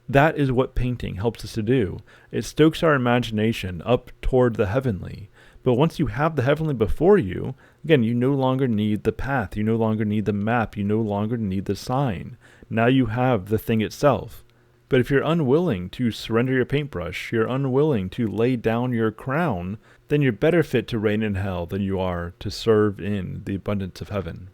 Speaker 1: That is what painting helps us to do. It stokes our imagination up toward the heavenly. But once you have the heavenly before you, again, you no longer need the path, you no longer need the map, you no longer need the sign. Now you have the thing itself. But if you're unwilling to surrender your paintbrush, you're unwilling to lay down your crown, then you're better fit to reign in hell than you are to serve in the abundance of heaven.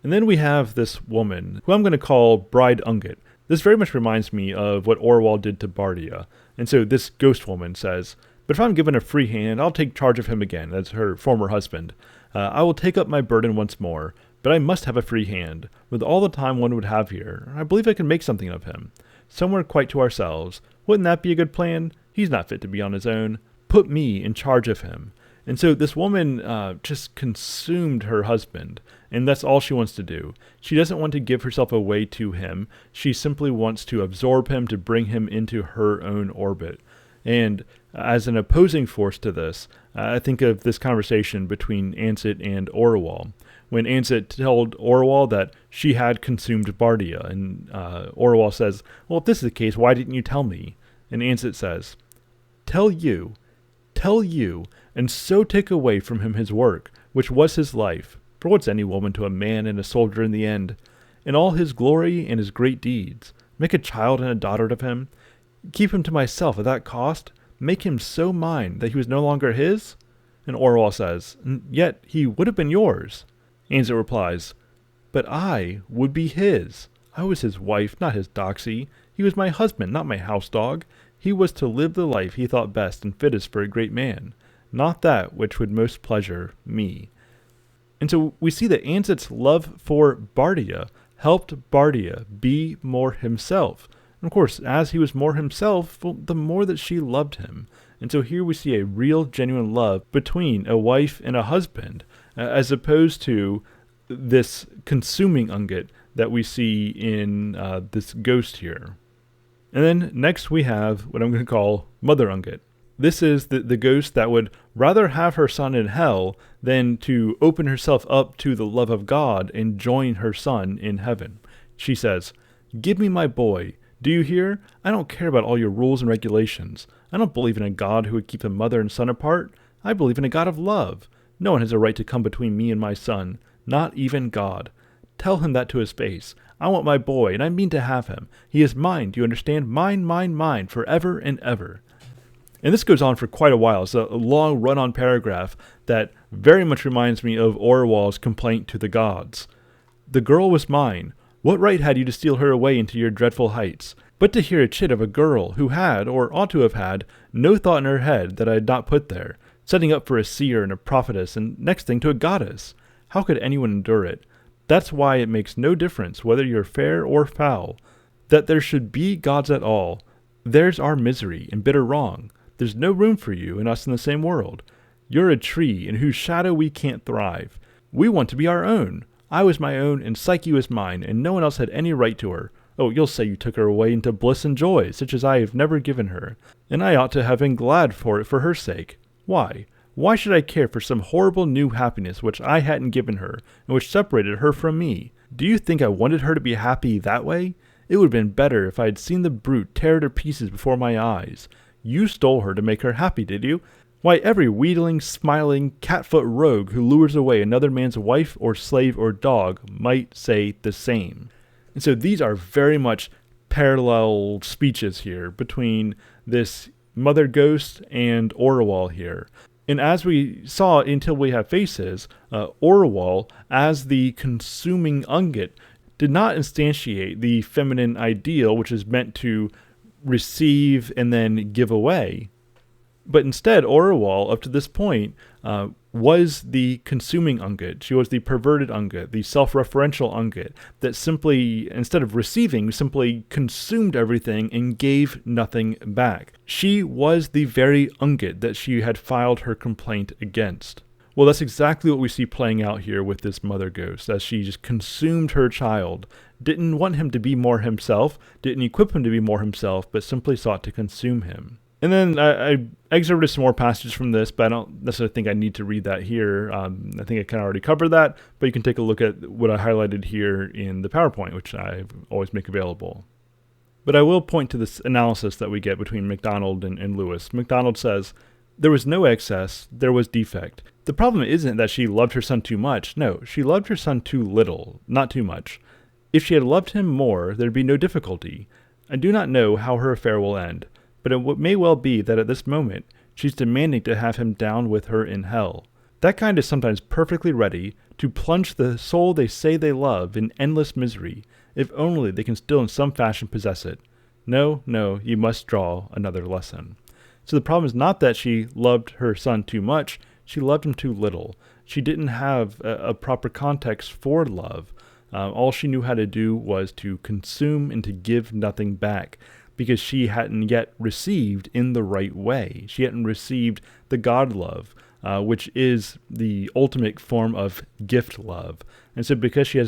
Speaker 1: And then we have this woman, who I'm going to call Bride Unget. This very much reminds me of what Orwell did to Bardia. And so this ghost woman says, "But if I'm given a free hand, I'll take charge of him again," that's her former husband. "I will take up my burden once more, but I must have a free hand. With all the time one would have here, I believe I can make something of him. Somewhere quite to ourselves. Wouldn't that be a good plan? He's not fit to be on his own. Put me in charge of him." And so this woman just consumed her husband, and that's all she wants to do. She doesn't want to give herself away to him. She simply wants to absorb him, to bring him into her own orbit. And as an opposing force to this, I think of this conversation between Ansett and Orwell. When Ansett told Orwell that she had consumed Bardia, and Orwell says, "Well, if this is the case, why didn't you tell me?" And Ansett says, tell you, and so take away from him his work, which was his life. For what's any woman to a man and a soldier in the end? In all his glory and his great deeds, make a child and a daughter of him? Keep him to myself at that cost? Make him so mine that he was no longer his?" And Orwell says, "Yet he would have been yours." Ansett replies, "But I would be his. I was his wife, not his doxy. He was my husband, not my house dog. He was to live the life he thought best and fittest for a great man, not that which would most pleasure me." And so we see that Ansett's love for Bardia helped Bardia be more himself. And of course, as he was more himself, well, the more that she loved him. And so here we see a real, genuine love between a wife and a husband, as opposed to this consuming Unget that we see in this ghost here. And then next we have what I'm going to call Mother Unget. This is the ghost that would rather have her son in hell than to open herself up to the love of God and join her son in heaven. She says, "Give me my boy. Do you hear? I don't care about all your rules and regulations. I don't believe in a God who would keep a mother and son apart. I believe in a God of love. No one has a right to come between me and my son, not even God. Tell him that to his face. I want my boy, and I mean to have him. He is mine, do you understand? Mine, mine, mine, forever and ever." And this goes on for quite a while. It's a long run-on paragraph that very much reminds me of Orwell's complaint to the gods. "The girl was mine. What right had you to steal her away into your dreadful heights? But to hear a chit of a girl who had, or ought to have had, no thought in her head that I had not put there, setting up for a seer and a prophetess, and next thing to a goddess. How could anyone endure it? That's why it makes no difference whether you're fair or foul. That there should be gods at all, there's our misery and bitter wrong. There's no room for you and us in the same world. You're a tree in whose shadow we can't thrive. We want to be our own. I was my own, and Psyche was mine, and no one else had any right to her. Oh, you'll say you took her away into bliss and joy, such as I have never given her, and I ought to have been glad for it for her sake. Why? Why should I care for some horrible new happiness which I hadn't given her, and which separated her from me? Do you think I wanted her to be happy that way? It would have been better if I had seen the brute tear to pieces before my eyes. You stole her to make her happy, did you? Why, every wheedling, smiling, cat-foot rogue who lures away another man's wife or slave or dog might say the same. And so these are very much parallel speeches here between this mother ghost and Orual here. And as we saw Until We Have Faces, Orual, as the consuming ungut, did not instantiate the feminine ideal, which is meant to receive and then give away. But instead, Orual, up to this point, was the consuming ungut. She was the perverted ungut, the self-referential ungut, that simply, instead of receiving, simply consumed everything and gave nothing back. She was the very ungut that she had filed her complaint against. Well, that's exactly what we see playing out here with this mother ghost, as she just consumed her child, didn't want him to be more himself, didn't equip him to be more himself, but simply sought to consume him. And then I excerpted some more passages from this, but I don't necessarily think I need to read that here. I think I kind of already covered that, but you can take a look at what I highlighted here in the PowerPoint, which I always make available. But I will point to this analysis that we get between MacDonald and Lewis. MacDonald says, there was no excess, there was defect. The problem isn't that she loved her son too much. No, she loved her son too little, not too much. If she had loved him more, there'd be no difficulty. I do not know how her affair will end, but it may well be that at this moment she's demanding to have him down with her in hell. That kind is sometimes perfectly ready to plunge the soul they say they love in endless misery, if only they can still in some fashion possess it. No, you must draw another lesson. So the problem is not that she loved her son too much, she loved him too little. She didn't have a proper context for love. All she knew how to do was to consume and to give nothing back, because she hadn't yet received in the right way. She hadn't received the God love, which is the ultimate form of gift love. And so because she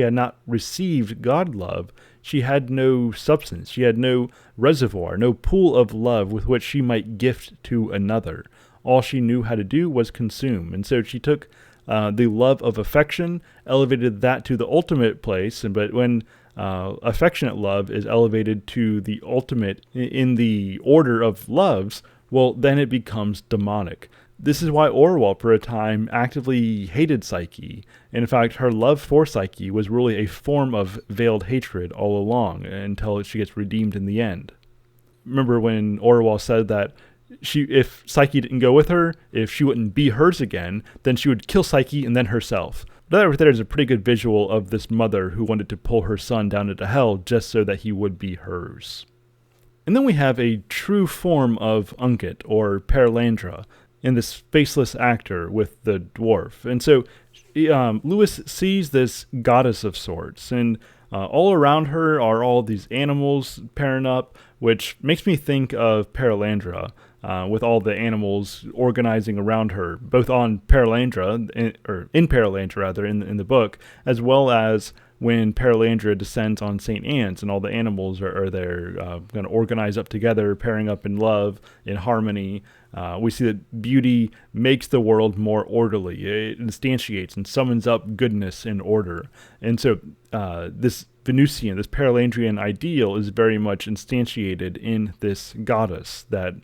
Speaker 1: had not received God love, she had no substance. She had no reservoir, no pool of love with which she might gift to another. All she knew how to do was consume. And so she took the love of affection, elevated that to the ultimate place. But when affectionate love is elevated to the ultimate in the order of loves, well, then it becomes demonic. This is why Orual, for a time, actively hated Psyche. And in fact, her love for Psyche was really a form of veiled hatred all along, until she gets redeemed in the end. Remember when Orual said that if Psyche didn't go with her, if she wouldn't be hers again, then she would kill Psyche and then herself. That right there is a pretty good visual of this mother who wanted to pull her son down into hell just so that he would be hers. And then we have a true form of ungut, or Paralandra, in this faceless actor with the dwarf. And so Lewis sees this goddess of sorts, and all around her are all these animals pairing up, which makes me think of Paralandra, with all the animals organizing around her, both on Paralandra, or in Paralandra rather, in the book, as well as when Paralandra descends on St. Anne's and all the animals are there going to organize up together, pairing up in love, in harmony. We see that beauty makes the world more orderly. It instantiates and summons up goodness and order. And so this Venusian, this Paralandrian ideal is very much instantiated in this goddess that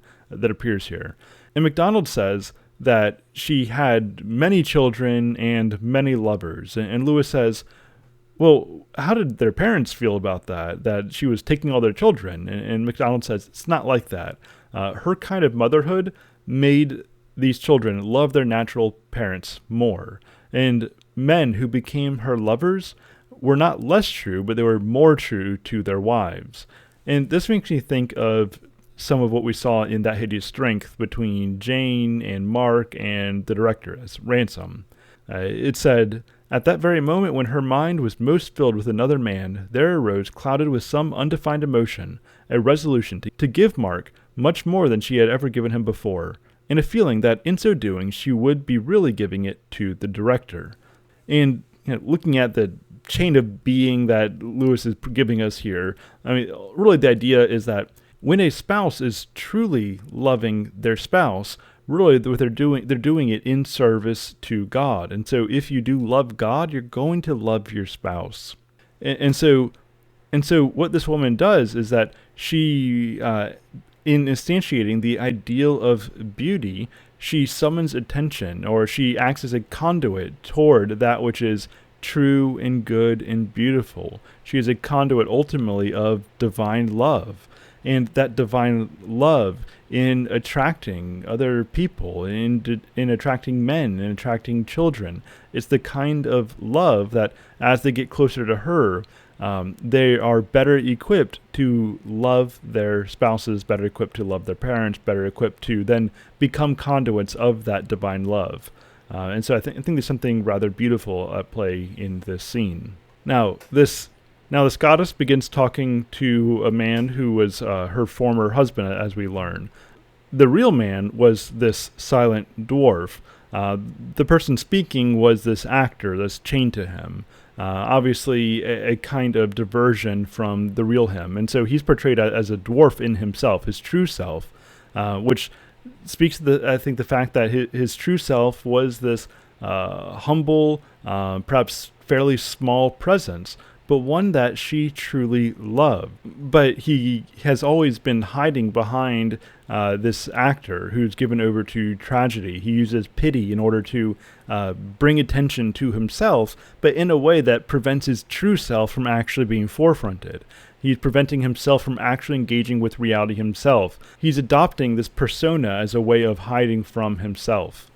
Speaker 1: appears here. And MacDonald says that she had many children and many lovers. And Lewis says, well, how did their parents feel about that she was taking all their children? And MacDonald says, it's not like that. Her kind of motherhood made these children love their natural parents more. And men who became her lovers were not less true, but they were more true to their wives. And this makes me think of some of what we saw in That Hideous Strength between Jane and Mark and the director as Ransom. It said, at that very moment when her mind was most filled with another man, there arose, clouded with some undefined emotion, a resolution to give Mark much more than she had ever given him before, and a feeling that in so doing she would be really giving it to the director. And looking at the chain of being that Lewis is giving us here, I mean, really the idea is that when a spouse is truly loving their spouse, really what they're doing it in service to God. And so if you do love God, you're going to love your spouse. And so And so what this woman does is that she, in instantiating the ideal of beauty, she summons attention, or she acts as a conduit toward that which is true and good and beautiful. She is a conduit ultimately of divine love. And that divine love in attracting other people, in attracting men, and attracting children. It's the kind of love that as they get closer to her, they are better equipped to love their spouses, better equipped to love their parents, better equipped to then become conduits of that divine love. And so I think there's something rather beautiful at play in this scene. Now this goddess begins talking to a man who was her former husband, as we learn. The real man was this silent dwarf. The person speaking was this actor that's chained to him. Obviously a kind of diversion from the real him. And so he's portrayed as a dwarf in himself, his true self, which speaks to the fact that his true self was this humble, perhaps fairly small presence, but one that she truly loved. But he has always been hiding behind this actor who's given over to tragedy. He uses pity in order to bring attention to himself, but in a way that prevents his true self from actually being forefronted. He's preventing himself from actually engaging with reality himself. He's adopting this persona as a way of hiding from himself.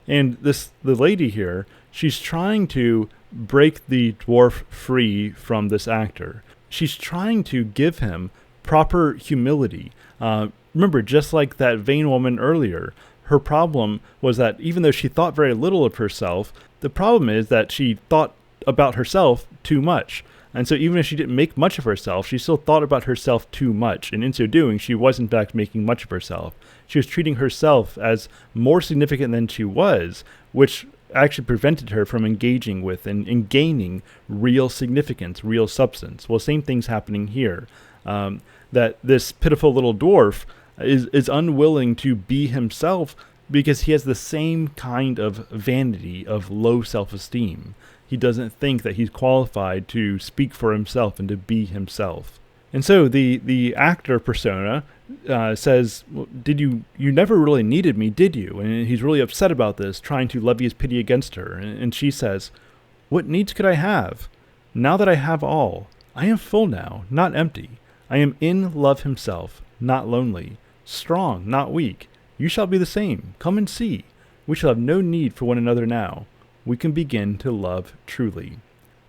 Speaker 1: And the lady here, she's trying to break the dwarf free from this actor. She's trying to give him proper humility. Remember, just like that vain woman earlier, her problem was that even though she thought very little of herself, the problem is that she thought about herself too much. And so even if she didn't make much of herself, she still thought about herself too much. And in so doing, she was in fact making much of herself. She was treating herself as more significant than she was, which actually prevented her from engaging with and gaining real significance, real substance. Well, same thing's happening here. That this pitiful little dwarf is unwilling to be himself because he has the same kind of vanity of low self-esteem. He doesn't think that he's qualified to speak for himself and to be himself. And so the actor persona says, well, you never really needed me, did you? And he's really upset about this, trying to levy his pity against her. And she says, what needs could I have? Now that I have all, I am full now, not empty. I am in love himself, not lonely, strong, not weak. You shall be the same. Come and see. We shall have no need for one another now. We can begin to love truly.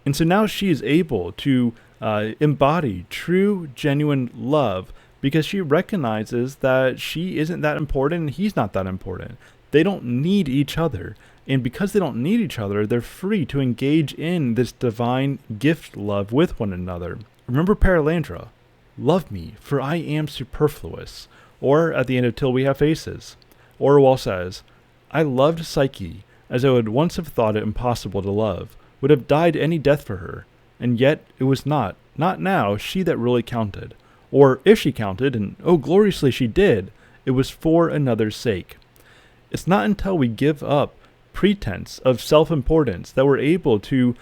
Speaker 1: And so now she is able to embody true, genuine love because she recognizes that she isn't that important and he's not that important. They don't need each other. And because they don't need each other, they're free to engage in this divine gift love with one another. Remember Paralandra, love me, for I am superfluous. Or at the end of Till We Have Faces. Orwell says, I loved Psyche, as I would once have thought it impossible to love, would have died any death for her, and yet it was not now, she that really counted. Or if she counted, and oh gloriously she did, it was for another's sake. It's not until we give up pretense of self-importance that we're able to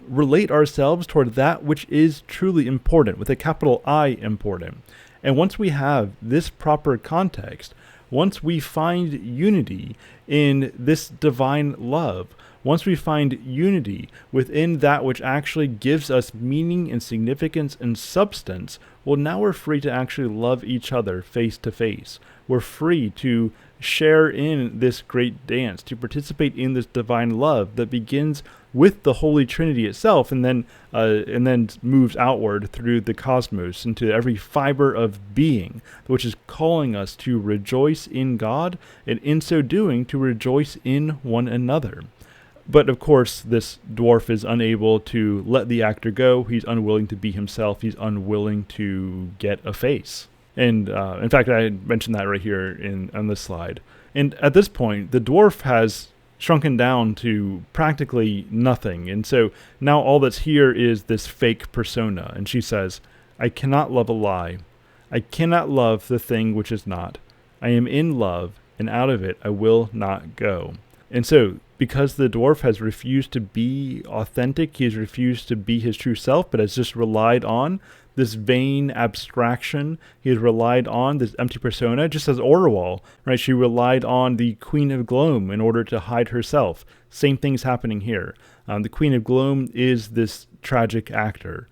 Speaker 1: relate ourselves toward that which is truly important, with a capital I important. And once we have this proper context, once we find unity in this divine love, once we find unity within that which actually gives us meaning and significance and substance, well, now we're free to actually love each other face to face. We're free to share in this great dance, to participate in this divine love that begins with the Holy Trinity itself and then moves outward through the cosmos into every fiber of being, which is calling us to rejoice in God and in so doing to rejoice in one another. But of course, this dwarf is unable to let the actor go. He's unwilling to be himself. He's unwilling to get a face. And in fact, I mentioned that right here on this slide. And at this point, the dwarf has shrunken down to practically nothing. And so now all that's here is this fake persona. And she says, I cannot love a lie. I cannot love the thing which is not. I am in love, and out of it I will not go. And so, because the dwarf has refused to be authentic, he has refused to be his true self, but has just relied on this vain abstraction. He has relied on this empty persona, just as Orwell, right? She relied on the Queen of Gloam in order to hide herself. Same thing's happening here. The Queen of Gloam is this tragic actor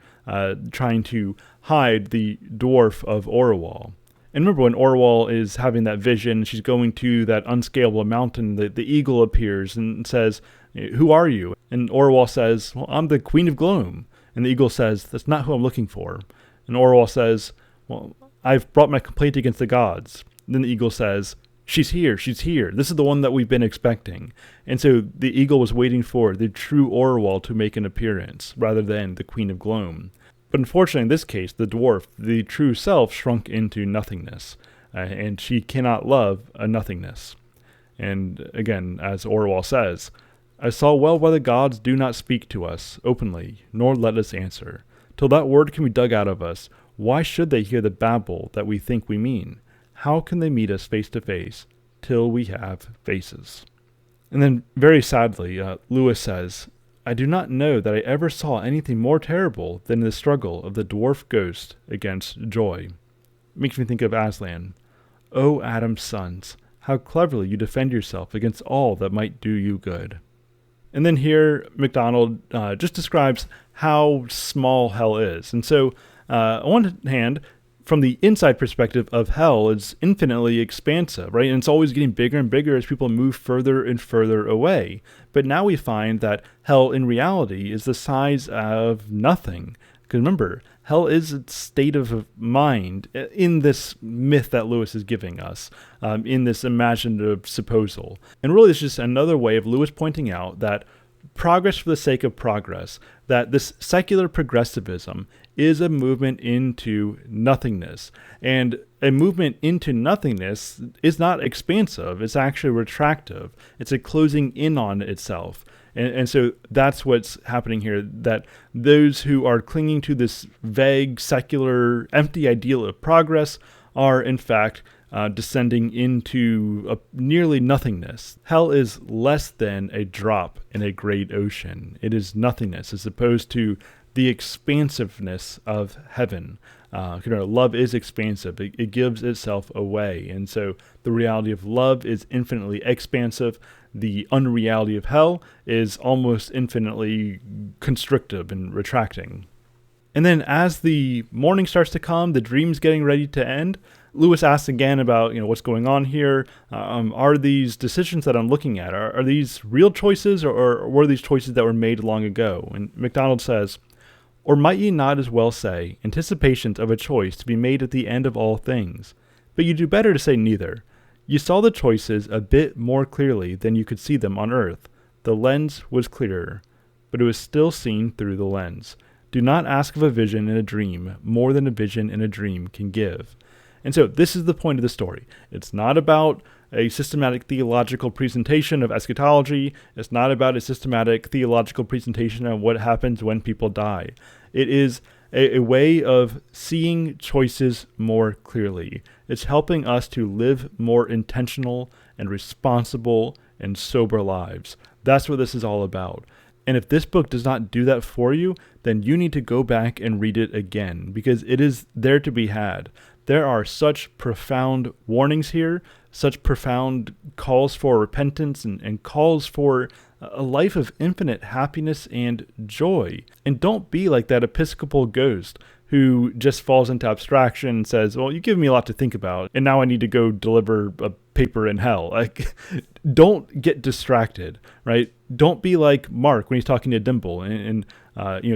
Speaker 1: trying to hide the dwarf of Orwell. And remember, when Orwell is having that vision, she's going to that unscalable mountain, the eagle appears and says, "Who are you?" And Orwell says, "Well, I'm the Queen of Gloam." And the eagle says, "That's not who I'm looking for." And Orwell says, "Well, I've brought my complaint against the gods." And then the eagle says, she's here. This is the one that we've been expecting." And so the eagle was waiting for the true Orwell to make an appearance, rather than the Queen of Gloam. But unfortunately, in this case, the dwarf, the true self, shrunk into nothingness, and she cannot love a nothingness. And again, as Orwell says, "I saw well why the gods do not speak to us openly, nor let us answer. Till that word can be dug out of us, why should they hear the babble that we think we mean? How can they meet us face to face, till we have faces?" And then, very sadly, Lewis says, "I do not know that I ever saw anything more terrible than the struggle of the dwarf ghost against joy." Makes me think of Aslan. "O Adam's sons, how cleverly you defend yourself against all that might do you good." And then here, MacDonald just describes how small hell is. And so, on one hand, from the inside perspective of hell, it's infinitely expansive, right? And it's always getting bigger and bigger as people move further and further away. But now we find that hell in reality is the size of nothing. Because remember, hell is a state of mind in this myth that Lewis is giving us, in this imaginative supposal. And really it's just another way of Lewis pointing out that progress for the sake of progress, that this secular progressivism is a movement into nothingness. And a movement into nothingness is not expansive, it's actually retractive. It's a closing in on itself. And so that's what's happening here, that those who are clinging to this vague, secular, empty ideal of progress are, in fact, descending into a nearly nothingness. Hell is less than a drop in a great ocean. It is nothingness as opposed to the expansiveness of heaven. Love is expansive. It gives itself away. And so the reality of love is infinitely expansive. The unreality of hell is almost infinitely constrictive and retracting. And then as the morning starts to come, the dream's getting ready to end, Lewis asks again about, what's going on here. Are these decisions that I'm looking at, are these real choices or were these choices that were made long ago? And MacDonald says, "Or might ye not as well say, anticipations of a choice to be made at the end of all things? But you do better to say neither. You saw the choices a bit more clearly than you could see them on earth. The lens was clearer, but it was still seen through the lens. Do not ask of a vision in a dream more than a vision in a dream can give." And so this is the point of the story. It's not about a systematic theological presentation of eschatology. It's not about a systematic theological presentation of what happens when people die. It is a way of seeing choices more clearly. It's helping us to live more intentional and responsible and sober lives. That's what this is all about. And if this book does not do that for you, then you need to go back and read it again, because it is there to be had. There are such profound warnings here, such profound calls for repentance and calls for a life of infinite happiness and joy. And don't be like that Episcopal ghost who just falls into abstraction and says, "Well, you give me a lot to think about, and now I need to go deliver a paper in hell." Like, don't get distracted, right? Don't be like Mark when he's talking to Dimple, and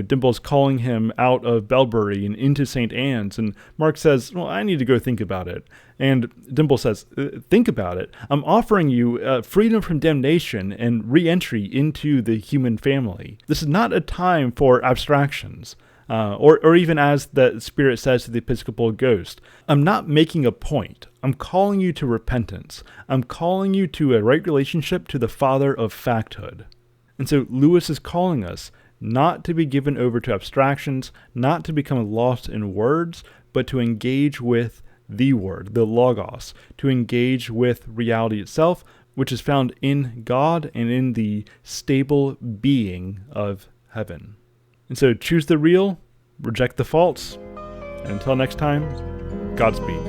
Speaker 1: Dimple's calling him out of Belbury and into St. Anne's, and Mark says, "Well, I need to go think about it." And Dimple says, "Think about it. I'm offering you freedom from damnation and re-entry into the human family. This is not a time for abstractions." Or even as the Spirit says to the Episcopal ghost, "I'm not making a point. I'm calling you to repentance. I'm calling you to a right relationship to the Father of facthood." And so Lewis is calling us not to be given over to abstractions, not to become lost in words, but to engage with the Word, the Logos, to engage with reality itself, which is found in God and in the stable being of heaven. And so choose the real, reject the false. And until next time, Godspeed.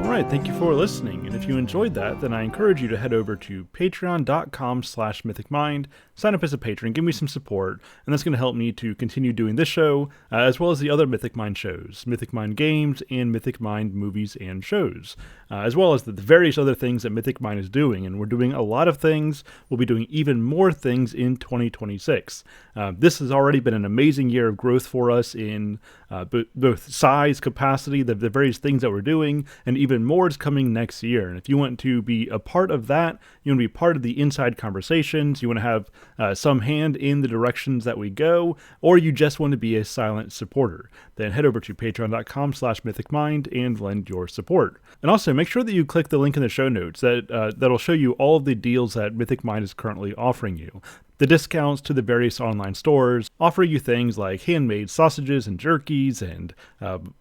Speaker 1: Alright, thank you for listening, and if you enjoyed that, then I encourage you to head over to patreon.com/mythicmind, sign up as a patron, give me some support, and that's going to help me to continue doing this show, as well as the other Mythic Mind shows, Mythic Mind games, and Mythic Mind movies and shows, as well as the various other things that Mythic Mind is doing, and we're doing a lot of things. We'll be doing even more things in 2026. This has already been an amazing year of growth for us in both size, capacity, the various things that we're doing, and even more is coming next year. And if you want to be a part of that, you want to be part of the inside conversations, you want to have some hand in the directions that we go, or you just want to be a silent supporter, then head over to patreon.com/mythicmind and lend your support. And also make sure that you click the link in the show notes that'll show you all of the deals that Mythic Mind is currently offering you. The discounts to the various online stores offer you things like handmade sausages and jerkies and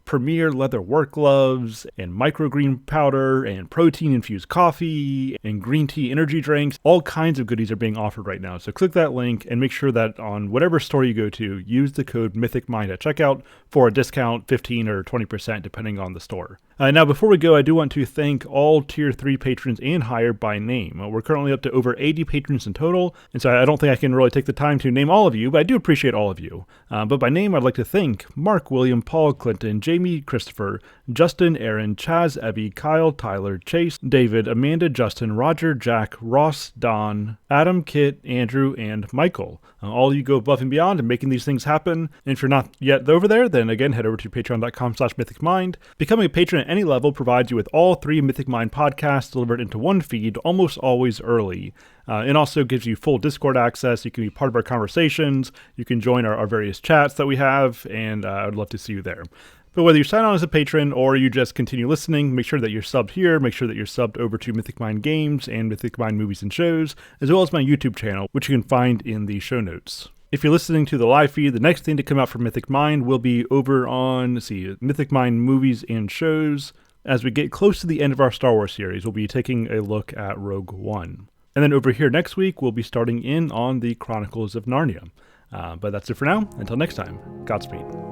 Speaker 1: premier leather work gloves and microgreen powder and protein-infused coffee and green tea energy drinks. All kinds of goodies are being offered right now. So click that link and make sure that on whatever store you go to, use the code MythicMind at checkout for a discount, 15 or 20% depending on the store. Now, before we go, I do want to thank all Tier 3 patrons and higher by name. We're currently up to over 80 patrons in total, and so I don't think I can really take the time to name all of you, but I do appreciate all of you. But by name, I'd like to thank Mark, William, Paul, Clinton, Jamie, Christopher, Justin, Aaron, Chaz, Ebby, Kyle, Tyler, Chase, David, Amanda, Justin, Roger, Jack, Ross, Don, Adam, Kit, Andrew, and Michael. All of you go above and beyond in making these things happen. And if you're not yet over there, then again, head over to patreon.com/mythicmind. Becoming a patron at any level provides you with all 3 Mythic Mind podcasts delivered into one feed, almost always early. It also gives you full Discord access. You can be part of our conversations. You can join our various chats that we have, and I would love to see you there. But whether you sign on as a patron or you just continue listening, make sure that you're subbed here, make sure that you're subbed over to Mythic Mind Games and Mythic Mind Movies and Shows, as well as my YouTube channel, which you can find in the show notes. If you're listening to the live feed, the next thing to come out from Mythic Mind will be over on, Mythic Mind Movies and Shows. As we get close to the end of our Star Wars series, we'll be taking a look at Rogue One. And then over here next week, we'll be starting in on the Chronicles of Narnia. But that's it for now. Until next time, Godspeed.